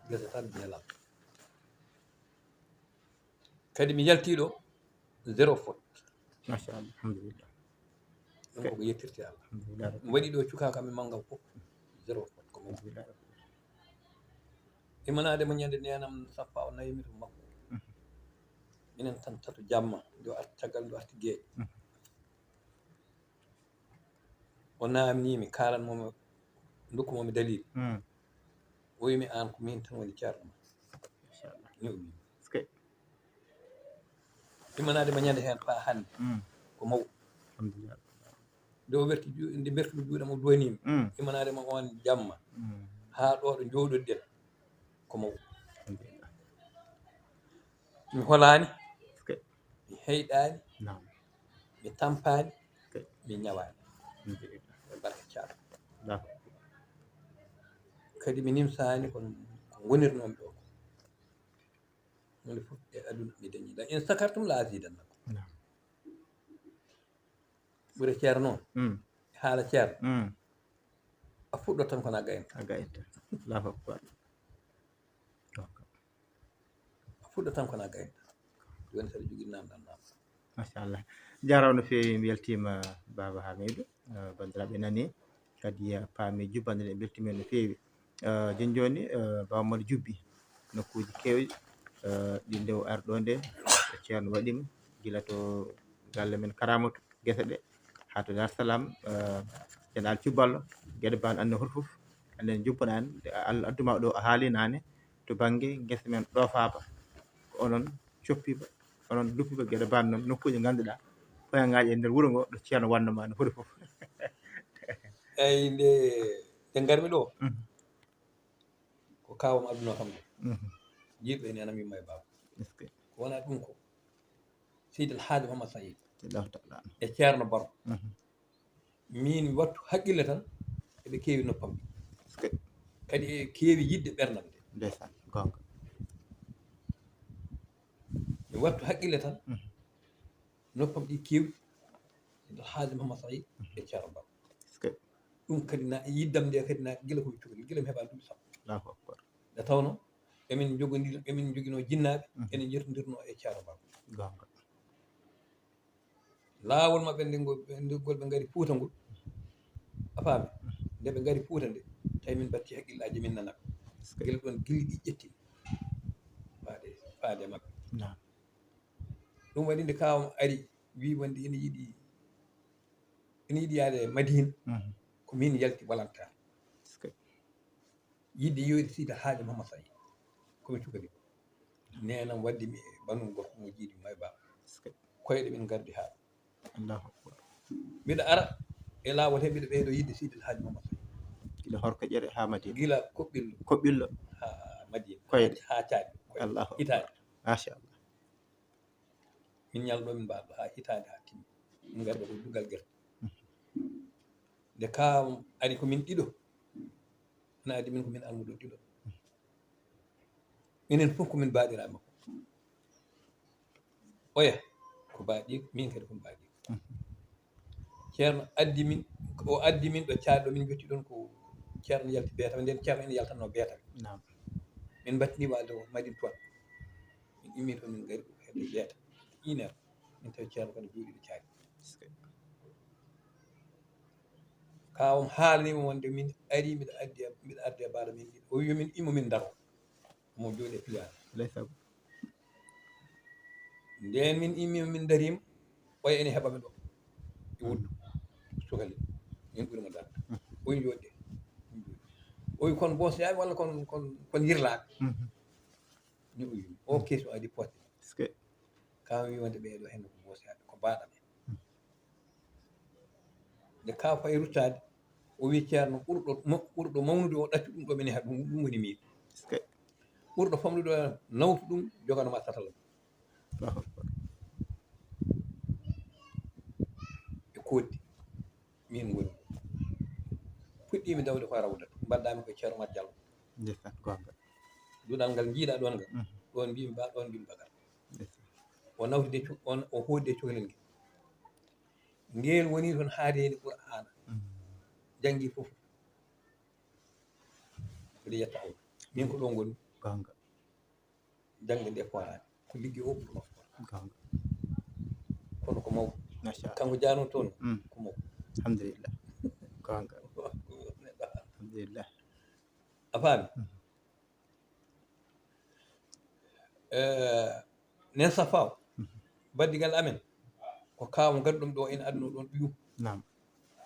gese tan nelal kadi mi yaltiɗo zéro faute machallah alhamdulillah ɗum koko yettirte Allah mi waɗi ɗo cukakami manggal fof zéro faute ko alhamdulillah imanade mo ñande nenam Safaw nayimi to makko minen tan tato jamma nde o arti caggal nde o arti gueeƴe o namnimi kalanmomi dokkumomi dalil o wimi an ko min tan woni ceerno ma ni o wimi imanade mo ñande hen fa hande ko mawɗo alhamdulillah nde o werti nde bertuɗo juuɗam o duwanimi imanade mo on jamma ha ɗo ɗo jowɗoɗen ko mawɗo mi holani mi heyɗani mi tampani mi ñawani barke ceerno kadi mi nimsani ko gonirnomi ɗo hunde fof e aduna mi dañiɗa in sakartum la asidannakum ɓuure ceerno noon haala ceerno a fuɗɗo tan kona gayenta Allahu akbar a fuɗɗo tan kona gayenta joni saɗa jogui namdal namda machallah jarama no fewi mi weltima Baba Hamidou bandiraɓe nani kadi paami jubbande nde beltimen no fewi joni joni Baba Mamadou jubbi nokkuji kewɗi ɗi ndew arɗo nde ceerno waɗima gila to galle men Karamatu gese ɗe ha to Dar Salam Général Cuballo gueɗe ban anne hoto foof enen juppanani Allah adduma ɗo a haali nane to banggue guese men ɗo faaba ko onon coppiba onon duppiba gueɗe ban noon nokkuji ganduɗa poyangaji e nder wuuro ngo ɗo ceerno wannoma no foti foof eyyi nde garmi ɗo ko kawam aduna kam jiɗɓe ene anami yumma e baba ko wona ɗum ko Seydi El Hadji Mouhamed Saïd e ceerno Baro min wattu haqqille tan eɓe keewi noppam kadi e keewi yidde ɓernam nde ndeysan gonga mi wattu haqqille tan noppam ɗi kewɗi Seydi El Hadji Mouhamed Saïd e ceerno Baro ɗum kadi na yiddam nde kadi na gila komi cukalel gila mi heɓa duuɓi sappo nde tawno emin joguino jinnaɓe ene jertodirno e ceerno Baro gonga laawol maɓɓe ndegol ɓe ngari Fuuta ngol a faami nde ɓe ngari Fuuta nde tawi min batti haqqillaji min nanaɓe gila ɗon gilli ɗi ƴetti faade maɓɓe ɗum waɗi nde kawam ari wi wonde ene yiɗi yaade Madina ko min yalti walanta yidde yoyde Seydi El Hadji Mouhamed Saïd komi cukali nenam wadde mi e banu gorko mo jiiɗi may baba koyɗe min gardi ha Allahu akbar mbiɗa ara e laawol he mbiɗa ɓeydo yidde Seydi El Hadji Mouhamed Saïd gila horko ƴere ha Madina gila koɓɓillo ha Madina koyɗe ha caaɗi Allahu hitaade machallah min ñalɗo min mbaɗo ha hitaade ha timmi min garɗo ko dugal gerte nde kam ari komin ɗiɗo na adi min komin almudo ɗiɗo minen fof komin baɗira makko oya ko baɗi min kadi komi baɗi ceerno addi min o addi min ɗo caɗɗo min jotti ɗon ko ceerno yalti beeta nden ceerno ene yaltanno beeta min battini walde o Madina toon min immi toon min gari hedde beeta 1 heure min tawi ceerno kadi jooɗi ɗo caaɗi kawam haalanima wonde min ari mbiɗa arde e baɗo min o wi min immo min daro mo jooɗi e piliyane nden min immima min darima oya ene heɓaɓe ɗo e wuddu sukali min ɓuurimo darde oyi jooɗde oyi kon bosoyaɓe walla kon yirlaɓe ni o yimi o question adi potte kaw wi wonde ɓeeɗo hen ko bosoyaɓe ko mbaɗaɓe nde kaw fayi ruttade o wi ceerno ɓurɗo mawnude o ɗaccu ɗum ɗo mene ha ɗum woni min ɓurɗo famlude o nawtu ɗum joganoma satala e koddi min goni puɗɗimi dawde ko rawdata mbaddami ko ceerno Mat Diallo duɗal ngal jiiɗa ɗon ngal ɗon mbimi ba ɗon mbimi bagal o nawtide o hoodde cukalel ngel woni toon haadeni Qur'ana jangi fof mbiɗa yetta Allah min ko ɗon goni jangde nde forani ko ligguey o ɓurɗo moftor kono ko mawɗo kanko jano toon ko mawɗo alhamdulillah gonga alhamdulillah a faami nen safaw baddigal amen ko kawam ganduɗum ɗo ene adduno ɗon ɓiyum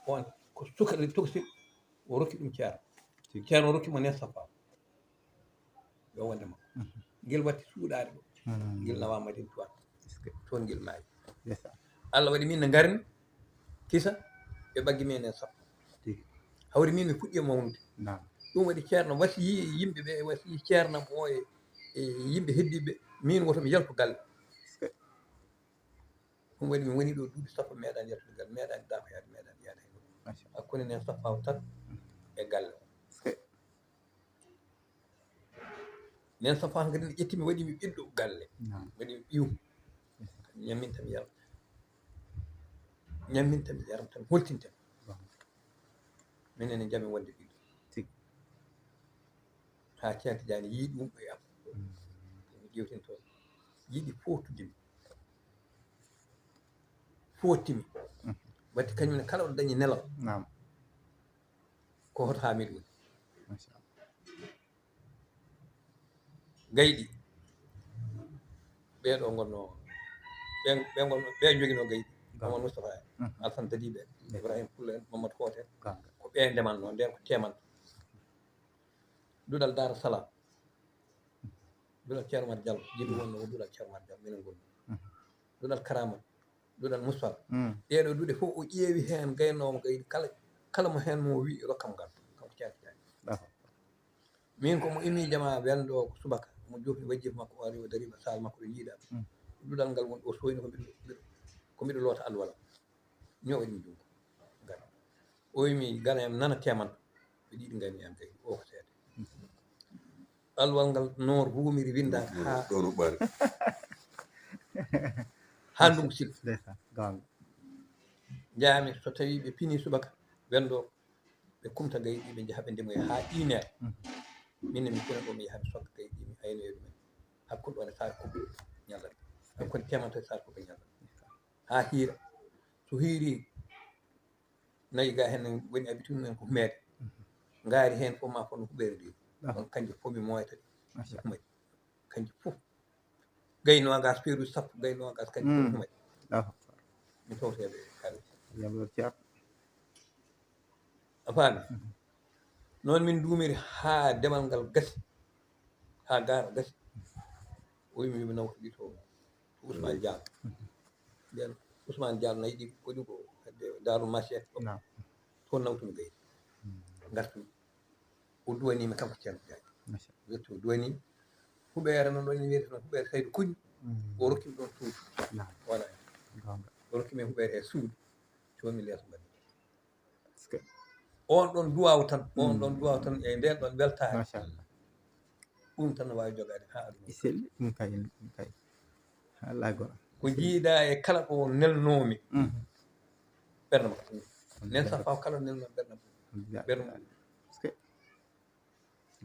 on ko sukaɗe tokosel o rokki ɗum ceerno o rokkimo nen safaw yo wonde makko ngel watti suuɗade ɗo ngel nawa Madina toon ngel maayi Allah waɗi min no garmi kisa ɓe ɓaggi min nen sappo hawri min mi puɗɗi e mawnude ɗum waɗi ceerno wasi yimɓe ɓe wasi ceernam o e yimɓe heddiɓe min woto mi yaltu galle ɗum waɗi mi woni ɗo duuɓi sappo meeɗani yaltude galle meeɗani dako yaade meeɗani yaade hakkude nen sappaw tan e galle o nen sappaw kadi nde ƴettimi waɗimi ɓiɗɗo galle waɗimi ɓiyum ñammintami yaram tan holtintami minen jami wonde ɓiɗɗo ha Ceerno Tidiane yii ɗum e am mi ƴewtinto yiɗi fottimi watti kañum kala ɗo dañi nelal ko hoto Hamidou woni gayɗi ɓeeɗo gonno ɓe gonno ɓe joguino gaydi Mamadou Moustapha Alassane Dadiɓe Ibrahima Poulle en Mamadou Hotel ko ɓe ndemanno nden ko temanta duɗal Dara Salam duɗal Ceerno Mat Diallo jiɗi wonno ko duɗal Ceerno Mat Diallo minen gonno duɗal Karama duɗal Moustapha ɗeɗo duɗe fof o ƴeewi hen gaynomo gaydi kala mo hen mo wi rokkam ngal kanko Ceerno Diagne min komo imi jama welɗo ko subaka mo jofni wajjif makko o ari o dariɓa sal makko ɗo jiiɗa duɗal ngal woni o soyni ko mbiɗo loota alwala ñowaɗimi jungo gar o wimi gara em nana temanta ɓe ɗiɗi gayni em gaydi o ko seede alwal ngal noor rumiri windaka ha ɗon ɓari ha ndungu silli jaami so tawi ɓe pini subaka wendo ɓe kumta gayɗi ɓe jaaha ɓe ndemoya ha 1 heure minne mi pina ɗo mi yaha mi sokka gayɗi mi aynoya ɗumen hakkude ɗon e sare kuɓe ñalla hakkude temanta e sare kuɓe ñalla ha hiira so hiiri nayi ga hen woni habitude mumen ko humede ngaari hen fof ma fonno huɓere ndi on kanƴe fof mi moyata ɗi humaɗi kanƴe fof gay nogas peeruji sappo gay nogas kanƴe fof humaɗi mi tawteɓe kalis a faami noon min duumiri ha demal ngal gasi ha gaara gasi o wimi yomi nawta ɗi to Ousmane Diallo nden Ousmane Diallo nayi ɗi koɗi ko Darou Machete ɗo toon nawtumi gaydi gartumi o duwanimi kanko Ceerno Diagne wetti o duwani huɓere noon ɗon wiyete noon huɓere Saydou Kougne o rokkimi ɗon suudu wona o rokkimi huɓere he suudu comi leeso mbaɗi on ɗon duwaw tan e nden ɗon weltare ɗum tan no wawi jogade ha aduna selli ɗum kay Allah goɗɗo ko jiida e kala ɗo nelnomi ɓerde makko nen sa faw kala nelno ɓerde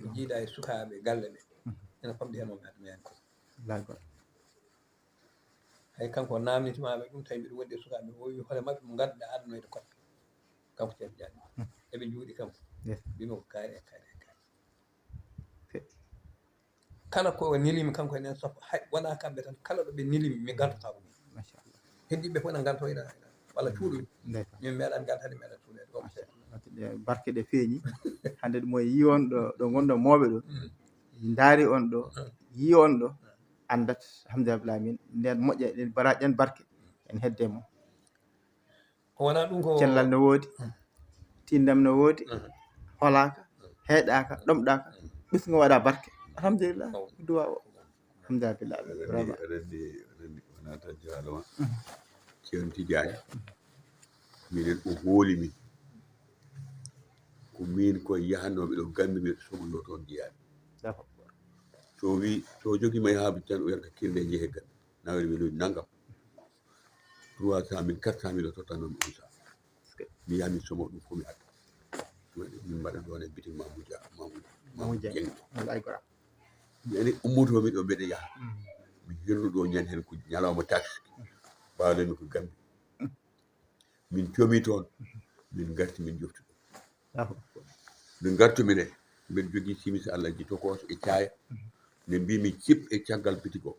ko jiida e sukaɓe galle ɓe ene famɗi hen omi aduna hen ko Allah goɗɗo hay kanko namnitimaɓe ɗum tawi mbiɗo wondi e sukaɓe o wi hoore mabɓe mo ganduɗa adnoyde koɗɗe kanko Ceerno Diagne eɓe juuɗi kanko mbimi ko kaari e kaari e kaari kala ko nelimi kanko enen sappo hay wona kamɓe tan kala ɗo ɓe nelimi mi gantata ɗum machallah heddiɓe fof ne gantoyɗa walla cuuɗomi min meeɗani gantade meeɗa cuuɗede o ɗe barke ɗe feeñi hande ɗum o yi on ɗo gonɗo mawɓe ɗo daari on ɗo yi on ɗo andat alhamdulillah alamin nden moƴƴa ɗen baraji ɗen barke en hedde mo ko wona ɗum ko cellal no woodi tindam no woodi holaka heeɗaka ɗomɗaka ɓesgu waɗa barke alhamdulillah duwa o alhamdulillah aɗandi wona tan jaaloma Ceerno Tidiane minen o hooli min ko min koye yahanoɓe ɗo gammi ɓe sohlo toon jeyami so wi so joguima e haaɓi tan o wiyata kirde jeehe gal nawere weloji naggam 300 000 400 000 o tottanomi on sa mi yaha mi somo ɗum fof mi adda min mbaɗa ɗon e bitik Mamoudou Dieng mi ani ummotomi ɗo mbeɗa yaha mi hirnuɗo ñande hen ko ñalawma taxe mbawlemi ko gambi min coomi toon min garti min jofti ɗo min gartumi nde mbeɗa jogui simisi Allah ji tokos e caaya nde mbimi cip e caggal bitik o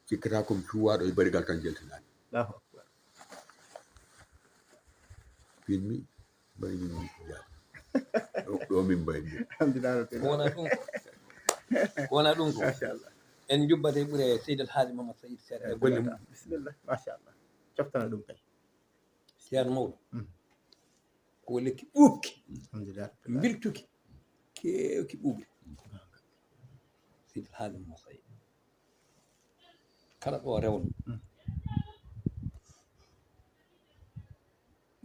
cikkata komi cuwaɗo e barigal tan jeltinani pinmi mbayni jaa ɗo min mbayni wona ɗum ko en jubbate ɓuure Seydi El Hadji Mamadou Saïd seeɗa e golle mum bisimillah machallah coftana ɗum kay ceerno mawɗo ko lekki ɓuuɓki alhamdulillah biltuki kewki ɓuuɓi Seydi El Hadji Mamadou Saïd kala ɗo rewno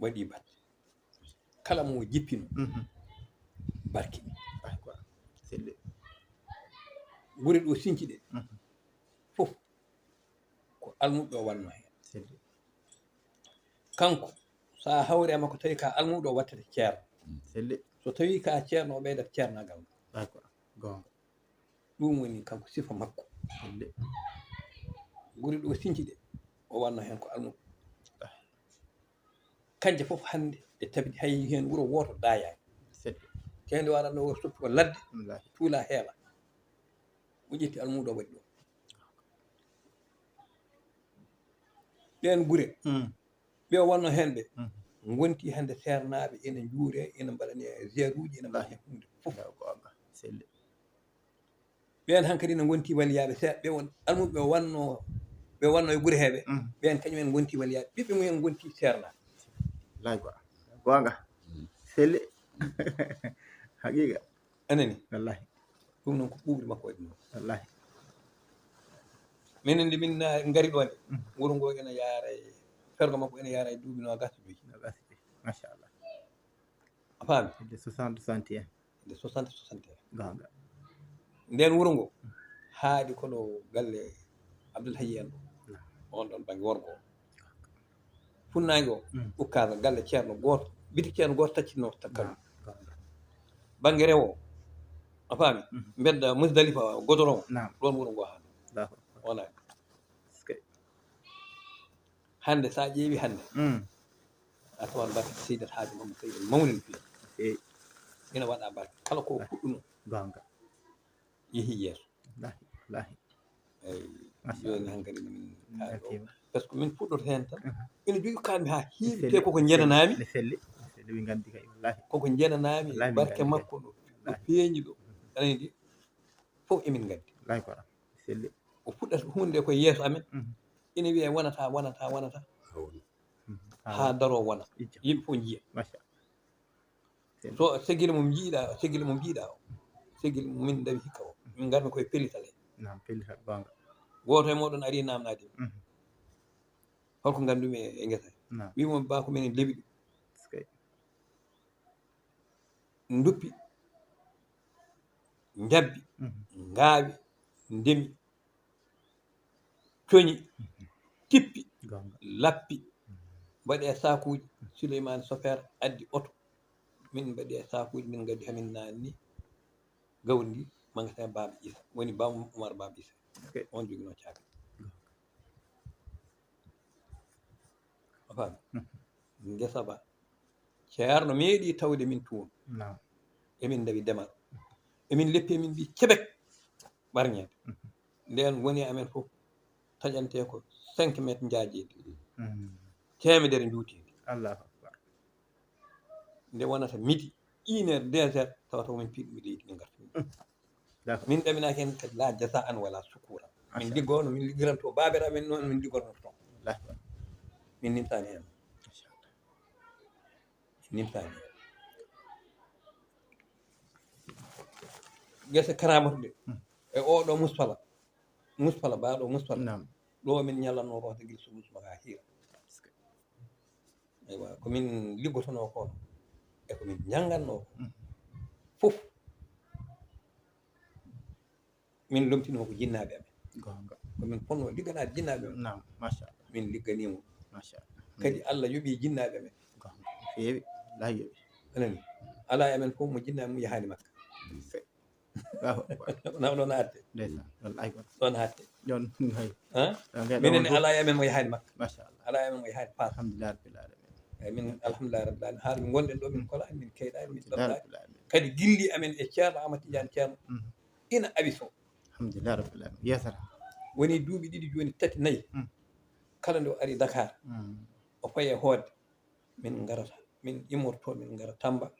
waɗi batte kala mo jippino barki selli ɓuri ɗo sinci ɗe fof ko almuɗo o wanno hen selli kanko sa hawri makko tawi ka almuɗo o wattete ceerno selli so tawi ka ceerno o ɓeydata ceernagal d'accord gonga ɗum woni kanko sifa makko selli ɓuri ɗo sinci ɗe o wanno hen ko almuɗo kanje fof hande ɗe tabiti hay hen wuuro woto dayani selli kende waɗanno o soppi ko ladde tuula heeɓa o ƴetti almuɗo o waɗi ɗo ɓen gure ɓe wonno hen ɓe gonti hande sernaɓe ene juure ene mbaɗani géruji ene mbaɗani hunde fof selli ɓen hankkadi ne gonti waliyaɓe seeɗa ɓe won almuɓe ɓe wonno e gure heɓe ɓen kañumen gonti waliyaɓe ɓiɓɓe mumen gonti sernaɓe lay gonga selli haqiqa anani wallahi ɗum noon ko ɓuuɓri makko waɗi noon wallahi minen nde min ngari ɗo nde wuro ngo ene yaara e fergo makko ene yaara e duuɓi 25 machallah a faami de 60 nde 60 gonga nden wuro ngo haaɗi kono galle Abdoul Hayy en ɗo on ɗon banggue worgo funnaange o ukkaka galle ceerno goto biti ceerno goto taccinno takkaɗum banggue rewo a faami bedda Musdalifa godoron ɗon wuro ngo haala wona hande sa ƴeewi hande a tawan barke Seydat Hadji Mamadou Seydou mawni no feewi ina waɗa barke kala ko fuɗɗuno gonga yeehi yeeso wallahi eyyi joni hankkadi min kaali par ce que min puɗɗoto hen tan ina jogui kalmi ha heewi te koko jenanami ne selli ɓe gandi kay wallahi koko jenanami barke makko ɗo feeñi ɗo anani ndi fof emin gandi wallahi ko selli o fuɗɗata hunde koye yeeso amen ina wiye wonata ha daro wona yimɓe fof jiiya so segguila mum jiiɗa o segguila min dawi hikka o min garmi koye pellital he pellital gonga goto e moɗon ari namnade holko gandumi e guesa wimo ba ko minen leeɓi ɗum duppi jabbi ngaawi ndemi coñi tippi lappi mbaɗi e sakuji Souleymane Sofere addi oto min mbaɗi e sakuji min gaddi hamin nanni gawri ndi magasin Baba Issa woni Baba Oumar Baba Issa on jogino caabi a faami ngesa ba ceerno meeɗi tawde min toon emin dawi demal emin leppi emin mbi Québec ɓarñede nden woni amen fof taƴante ko 5 métre jaajeedi temedere juutedi allahu akbar nde wonata midi 1 heure 2 heures tawata min piiɗumi leydi min garta min ɗaminaki hen kadi la jasa an wala sukura min liggono min liggiranto babiraɓe men noon min liggorno toon min nimtani hen gese Karamatu de e oɗo muspala baɗo muspala ɗo min ñalanno ko tagui so musma ha hiira eywa komin liggotono ko e komin ñanganno fof min lomtino ko jinnaɓe amen komin ponno ligganade jinnaɓe amen machallah min ligganimo machallah kadi Allah yoɓi jinnaɓe amen feewi la yoɓi anani ala e amen fof mo jinnaɓe mum yahani Makka ɗon hatte ɗon hatte minen ala e amen mo yahani Makka machallah ala e amen mo yahani Fas alhamdulillah rabbil alamin eyyi min alhamdulillah rabbil alamin haade min gonɗen ɗo min kolani min keyɗani min ɗoɗɗani kadi gilli amen e ceerno Amadou Tidiane ceerno ina abiso alhamdulillah rabbil alamin yesata woni duuɓi ɗiɗi joni tati nayyi kala nde o ari Dakar o faye hoodde min garata min immorto min gara Tamba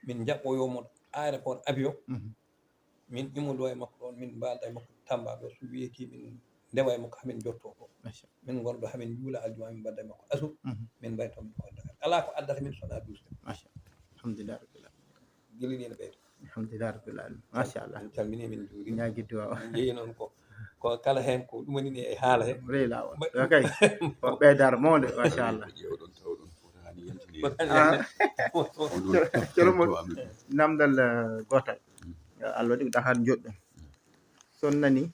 min jaɓɓoyomo aéroport avion min immodo e makko ɗon min mbalda e makko Tamba ɗo so wiyeti min ndewa e makko hamin jotto ko min gonɗo hamin juula aljuma min mbadda e makko asu min mbayi toon min ko Dakar ala ko addata min sona duusde alhamdulillah rabbil alamin gilli ɗi ne ɓeydo alhamdulillah rabbil alamin machallah min calmini min juuri ñaguidde wawa jeeyi noon ko kala hen ko ɗum woni ni e haala he reyi lawol kay ko ɓeydare mawde machallah colomo namdal gotal Allah waɗi ko Dakar joɗɗo son nani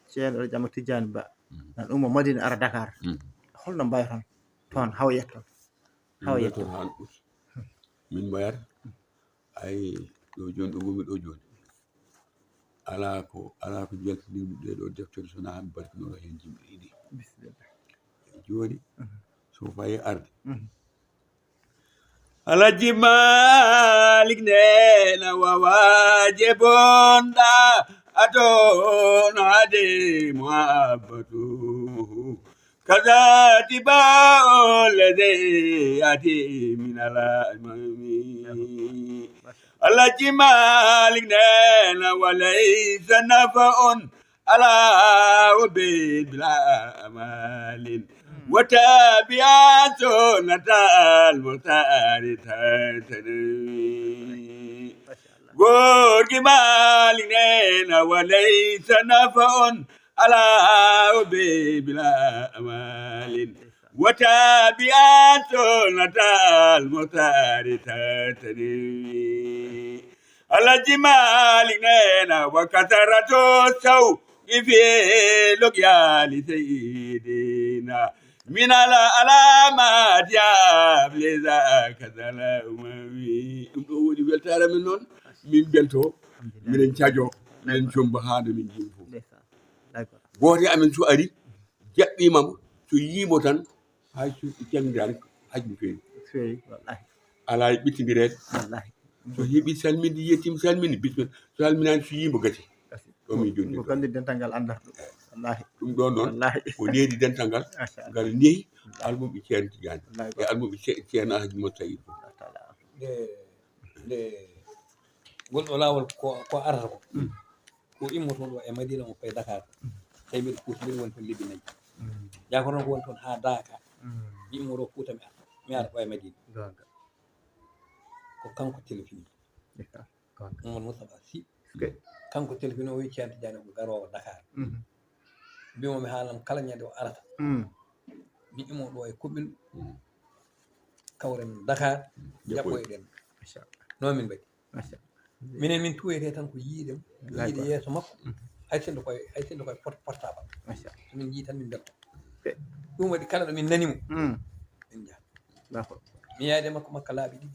ceerno Amadou Tidiane Ba nan ummo Madina ara Dakar holno mbayton toon haw yetton han min mbayata ay ɗo joni ɗo gomi ɗo joni ala ko jaltinimi ɗeɗo deftere sona han barkinoro hen jimɓe ɗiɗi bisimilla joni so fayi arde Alaji Malik nena wawaje bonɗa aton ade muhabbatu كذا تباع الذي يأتي من الأمم التي مالكنا وليس نفع على عبيد بلا أمال وتابعات نتى المختار تتنوي قول مالكنا وليس نفع على عبيد بلا أمال وتابعات نتى المختار تتنوي الجمال نينا وكثرة السوء في لقيا لسيدنا من العلامات يا بلذاك ظلمي ودي بلتار من نون من بلتو من تاجو من شمبهاد من جيمفو غوري امن سو اري جابي مام سو ييمو تان هاي سو جامدان حاج في والله على بيتي ريت والله so heɓi salminde yettima salminde bismi so salminani so yimbo gati ɗo min joni ko kandi dental ngal andata ɗum wallahi ɗum ɗon noon wallahi o needi dental ngal ngal neehi almuɓe ceerno tidiane e almuɓe ceerno haji mo tawi nde gonɗo laawol ko arata ko immotoon ɗo e madina mo faye Dakar tawi mbiɗa kuuta mbiɗa woni toon lebbi nayyi jakor noon ko woni toon ha Daaka mi immoto Fuuta mi ara ɗo e madina ko kanko téléphone Mamadou Moustapha Sy kanko téléphone o wi Ceerno Tidiane ko garowo Dakar mbimomi haalam kala ñande o arata mi imo ɗo e koɓɓel kawren Dakar jaɓɓoyɗen noon min mbaɗi minen min tuwoyte tan ko yiidem yiide yeeso makko hay sinno koye portable min jii tan min belto ɗum waɗi kala ɗo min nanimo min jaha mi yaade makko laaɓi ɗiɗi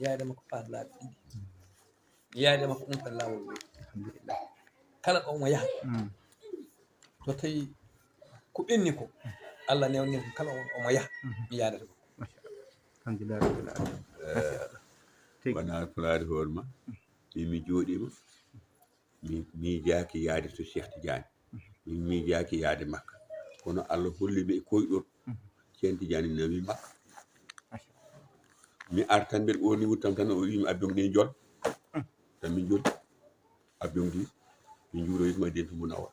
yaade makko faat laaɓi ɗiɗi yaade makko umtan laawol ɓe alhamdulillah kala ɗo omo yaha so tawi ko ɓenni ko Allah newni ko kala omo yaha mi yaadata ɗum alhamdulillah wona fulaade hoore ma mi jooɗima mi miijaaki yaade to Cheikh Tidiane mi miijaaki yaade makka kono Allah holliɓe e koyɗol Ceerno Tidiane nawi makka mi artan mbeɗa woni wuttam tan o wimi abbiyom ni jol tan min joli abbiyom ndi min juuroyituma dento Munawwar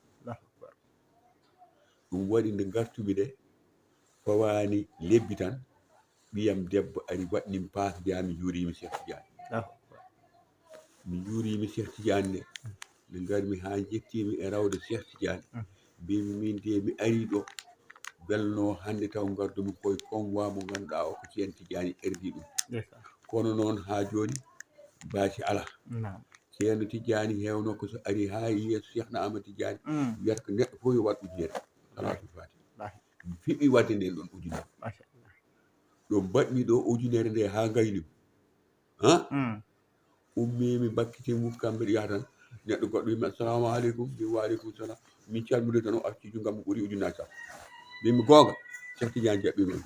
ɗum waɗi nde gartumi ɗe fawani lebbi tan ɓiyam debbo ari waɗnim paas mbiya mi juurimi Cheikh Tidiane mi juurimi Cheikh Tidiane nde garmi ha jettimi e rawde Cheikh Tidiane mbimi min de mi ari ɗo belno hande taw gardumi koye convoi mo ganduɗa o ko Ceerno Tidiane erdi ɗum kono noon ha joni baasi ala Ceerno Tidiane hewno ko so ari ha yeeso Cheikh na Ahmad Tidiane wiyata ko neɗɗo fof yo waɗ ujunere salatul fati mi fiɓi wadde nden ɗon ujunere ɗo mbaɗmi ɗo ujunere nde ha gayni ummimi bakkitimi muftam mbeɗa yaha tan neɗɗo goɗɗo wimi assalamu aleykum mi waaleykum salam min calmini tan o acci jungam ɓuuri ujunaji sappo mbimi gonga Cheikh Tidiane jaɓɓimen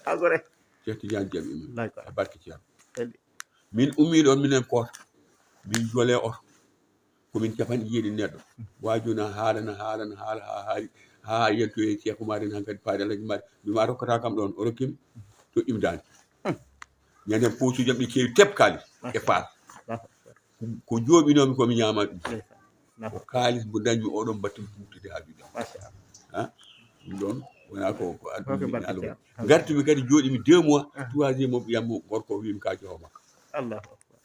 agore Cheikh Tidiane jaɓɓimen e barke Ceerno min ummi ɗon minen koota min jole oto komin capan yiiɗi neɗɗo wajuna haalana haala ha haali ha yettoye Cheikh Oumar en hankkadi paade Alaji Mari mbima rokkata kam ɗon o rokkimi toƴƴimi dande ñanden posuji jam ɗi keewi teb kalis e faas ko jooɓinomi komi ñama ɗum ko kalis mo dañmi oɗon battimi fuutide ha juuɗe ɗum ɗon wona ko addumi Allah gartumi kadi jooɗimi 2 mois troisiéme o ɓiyammo gorko o wimi ka jeeho makka Allahu akbar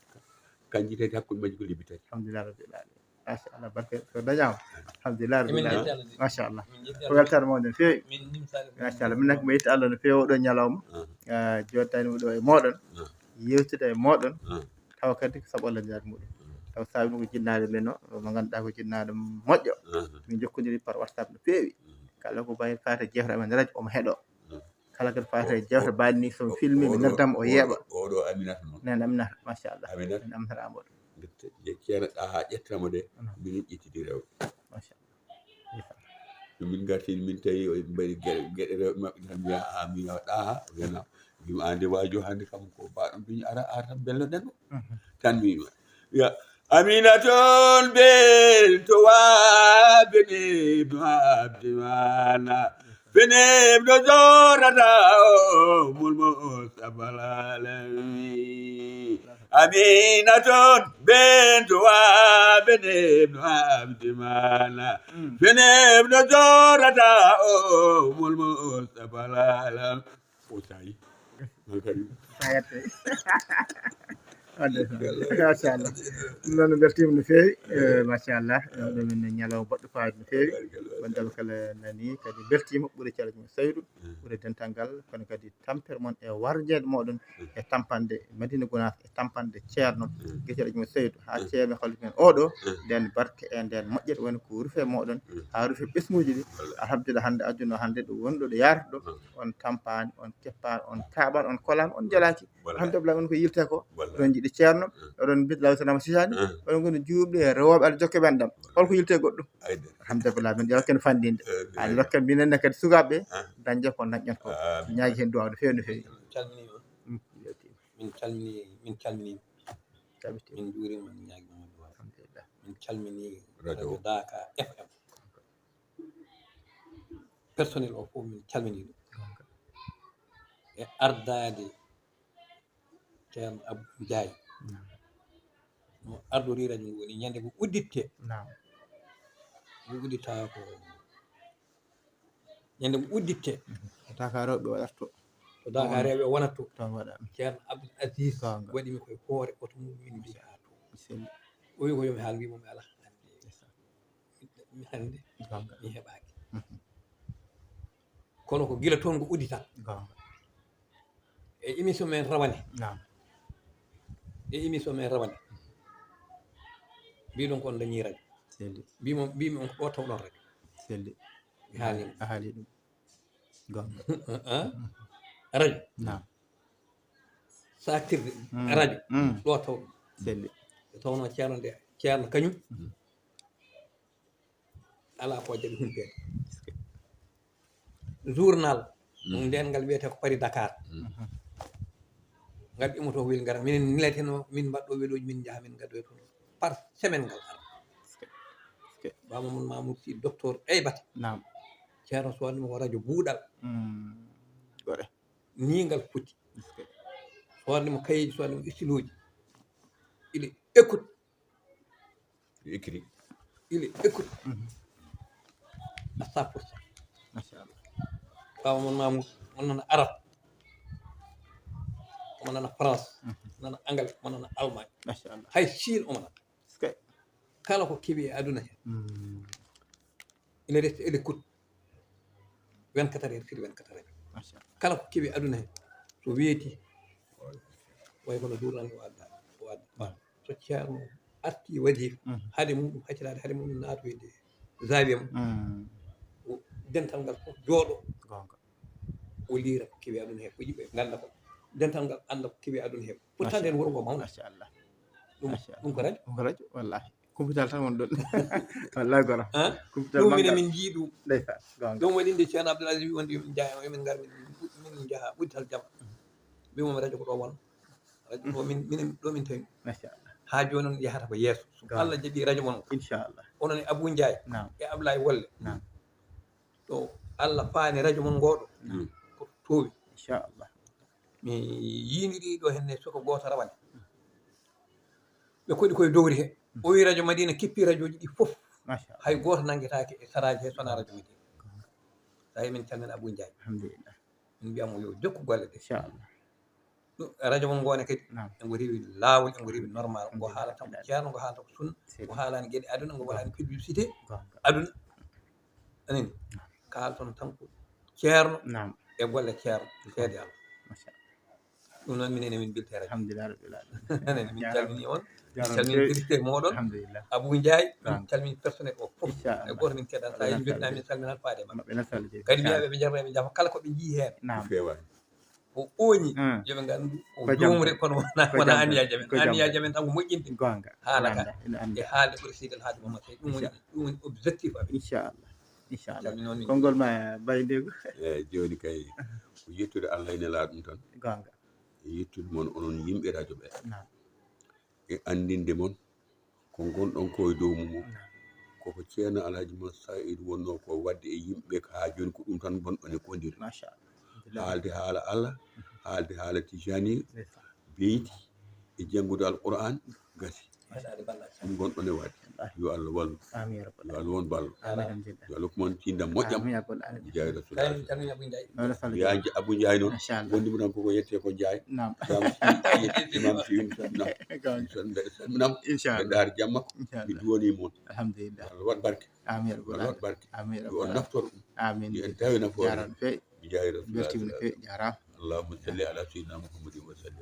kanji tati hakkude majji ko lebbi tati alhamdulillah rabbil alamin machallah barke so dañama alhamdulillah rabbil alamin machallah ko weltare mawɗe no feewi machallah min nakko mi yetti Allah no feewi oɗo ñalawma jottani ɗo e moɗon yewtude e moɗon tawa kadi ko saabu Allah jaari muɗum taw saabi ko jinnaɗe men o mo ganduɗa ko jinnaɗo moƴƴo min jokkodiri par WhatsApp no feewi kala ko bayi fate jewte amen radio omo heeɗo kala kadi fate jewte baɗi ni somi filmi mi noddama o yeeɓa oɗo Aminata noon nen Aminata machallah Aminata en amtata amoɗo ceerno ɗaha ƴettamo de minen ƴettidi rewɓe machallah so min gartini min tawi o mbaɗi gueɗe rewɓe mabɓe tan mbiya mi ɗaha wiyana mbima ande wajo hande kam ko mbaɗon duñi ara tan bello ɗen tan mi wiya Aminaton bel to wabene abdimana فنيب نزورة ملموس العالمين أمينة بنت وابن عبد مانا فنيب نزورة ملموس العالمين وسعي machallah noon beltima no feewi machallah ɗum min ñalawma baɗɗo fayida no feewi wondema kala nani kadi beltima ɓuuri calli mum Saydou ɓuuri dental ngal kono kadi tampere moon e warjede moɗon e tampande Madina Gounass e tampande ceerno gueseɗe mum Saydou ha ceerno hallude men oɗo nden barke e nden moƴƴere woni ko ruufe moɗon ha ruufe ɓesguji ɗi alhamdulillah hande aduna hande ɗo wonɗo ɗo yarata ɗo on tampani on keppani on kaɓani on kolani on jalaki alhamdulillah on ko yilte ko ɗon jiiɗi ceerno oɗon bidde law sanama sisani oɗon goni juuɓe e rewoɓe aɗa jokke men ɗam holko yilte goɗɗum alhamdulillah min ƴewa ken fandinde ani dokka minenne kadi sukaɓeɓe dañde ko dañƴen ko ñaagui hen duwaw no fewi no fewi min calmini min juurima min ñaagui duwaw alhamdulillah min calmini radio Daka FM personnel o fof min calmini ɗum e ardade ceerno Abou Ndiaye no ardori radio ngo woni ñande ko udditte mo uddita ko ñande mo udditte Daka rewɓe waɗata to to Daka rewɓe wonata to tan waɗa ceerno Abdoul Aziz waɗimi koye hoore oto mum min mbiya to o wi ko yomi haal mbimomi ala hande mi heɓaki kono ko gila toon ko uddita e émission men rawane mbiɗon kon dañi radio mbimi on ko ɗo tawɗon radio selli mi haalima a haali ɗum gonga radio saktirde radio ɗo tawɗum selli tawno ceerno kañum ala ko jaɓi humpede journal nden ngal wiyete ko Paris Dakar ngal ƴummoto ko wel gara minen nileteno min mbaɗɗo weloji min jaaha min gaddoy toon par semaine ngal ara Bamamadou Mamoudou Sy docteur Eybata ceerno so wandima ko radio buuɗal goɗe ni ngal foti so wandima kayeji so wandima istiloji il écoute à 100%. machallah Bamamadou Mamoudou on nana arabe omo nana France nana anglais omo nana allemagne machallah hay Chine omo nana kala ko keeɓi e aduna he ina resti ele écoute 24 heures sur 24 heures kala ko keeɓi e aduna he so weeti way kono journal o adda so ceerno arti waɗi haade muɗum haccirade haade muɗum naatoyde zawiya mum dental ngal fof jooɗo o liira ko keewi aduna he ko yimɓe ganda ko dental ngal anda ko keewi aduna he pourtant nden wuro ngo mawna machallah ɗum ko radio wallahi kumpital tan won ɗon wallahi gora ɗum minen min jii ɗum ɗum waɗi nde ceerno Abdoul Aziz wi wonde min jaa min gar min jaaha ɓuddital jam mbimomi radio ko ɗo won radio ɗo min tawi machallah ha joni on yahata ko yeeso so Allah jaɓi radio mon inchallah onon e Abou Ndiaye e Ablaye Wolle to Allah faani radio mon ngoɗo ko towi inchallah mi yiniri ɗo henne soko goto rawane ɓe koɗi koye dowri he o wi radio Madina kippi radio ji ɗi fof hay goto nanguetake e saraji he sona radio Madina tawi min calmina Abou Ndiaye alhamdulillah min mbiyamo yo jokku golle ɗe inchallah radio mon ngone kadi ngo rewi lawol ngo rewi normal ngo haala tan ko ceerno ngo haalata ko sunna ngo haalani gueɗe aduna ngo waɗani publicité aduna anani kalton tan ko ceerno e golle ceerno seede Allah ɗum noon minen min bilti radio alhamdulillah rabbil alamin anani min calmini on min calmini directeur moɗon alhamdulillah Abou Ndiaye min calmini personnel o fof e goto min keɗan sa yi mbiɗa min salminat faade maɓɓe kadi mbiyaɓe ɓe jarra ɓe jaafa kala koɓe jii hen o ooñi yoɓe ngandu o jomre kono wona anniyaji amen tan ko moƴƴinde haalaka e haalde ɓuri sidal haaju Mamadou Sey ɗum woni objectif amen inchallah konngol ma baydego joni kay ko yettude Allah ene laa ɗum tan gonga e yettude moon onon yimɓe radio ɓe e andinde moon ko gonɗon koye dow mum koko ceerno Alhaji Moussa Saïdou wonno ko wadde e yimɓe ko ha joni ko ɗum tan gonɗon e kodiri haalde haala Allah haalde haala tijani beyti e janngude alquran gasi ɗum gonɗon e wadde yo Allah wallu yo Allah won ballo yo Allah ko mon tindam moƴƴam jaay rasul ya Abou Ndiaye noon wondimo tan koko yette ko Ndiaye imam salminam e daar jamma mi duwoni mon alhamdulillah Allah wat barke Allah wat barke yo naftor ɗum en tawi nafoore mi jaay rasul allahumma salli ala sayyidina Muhammadin wa sallim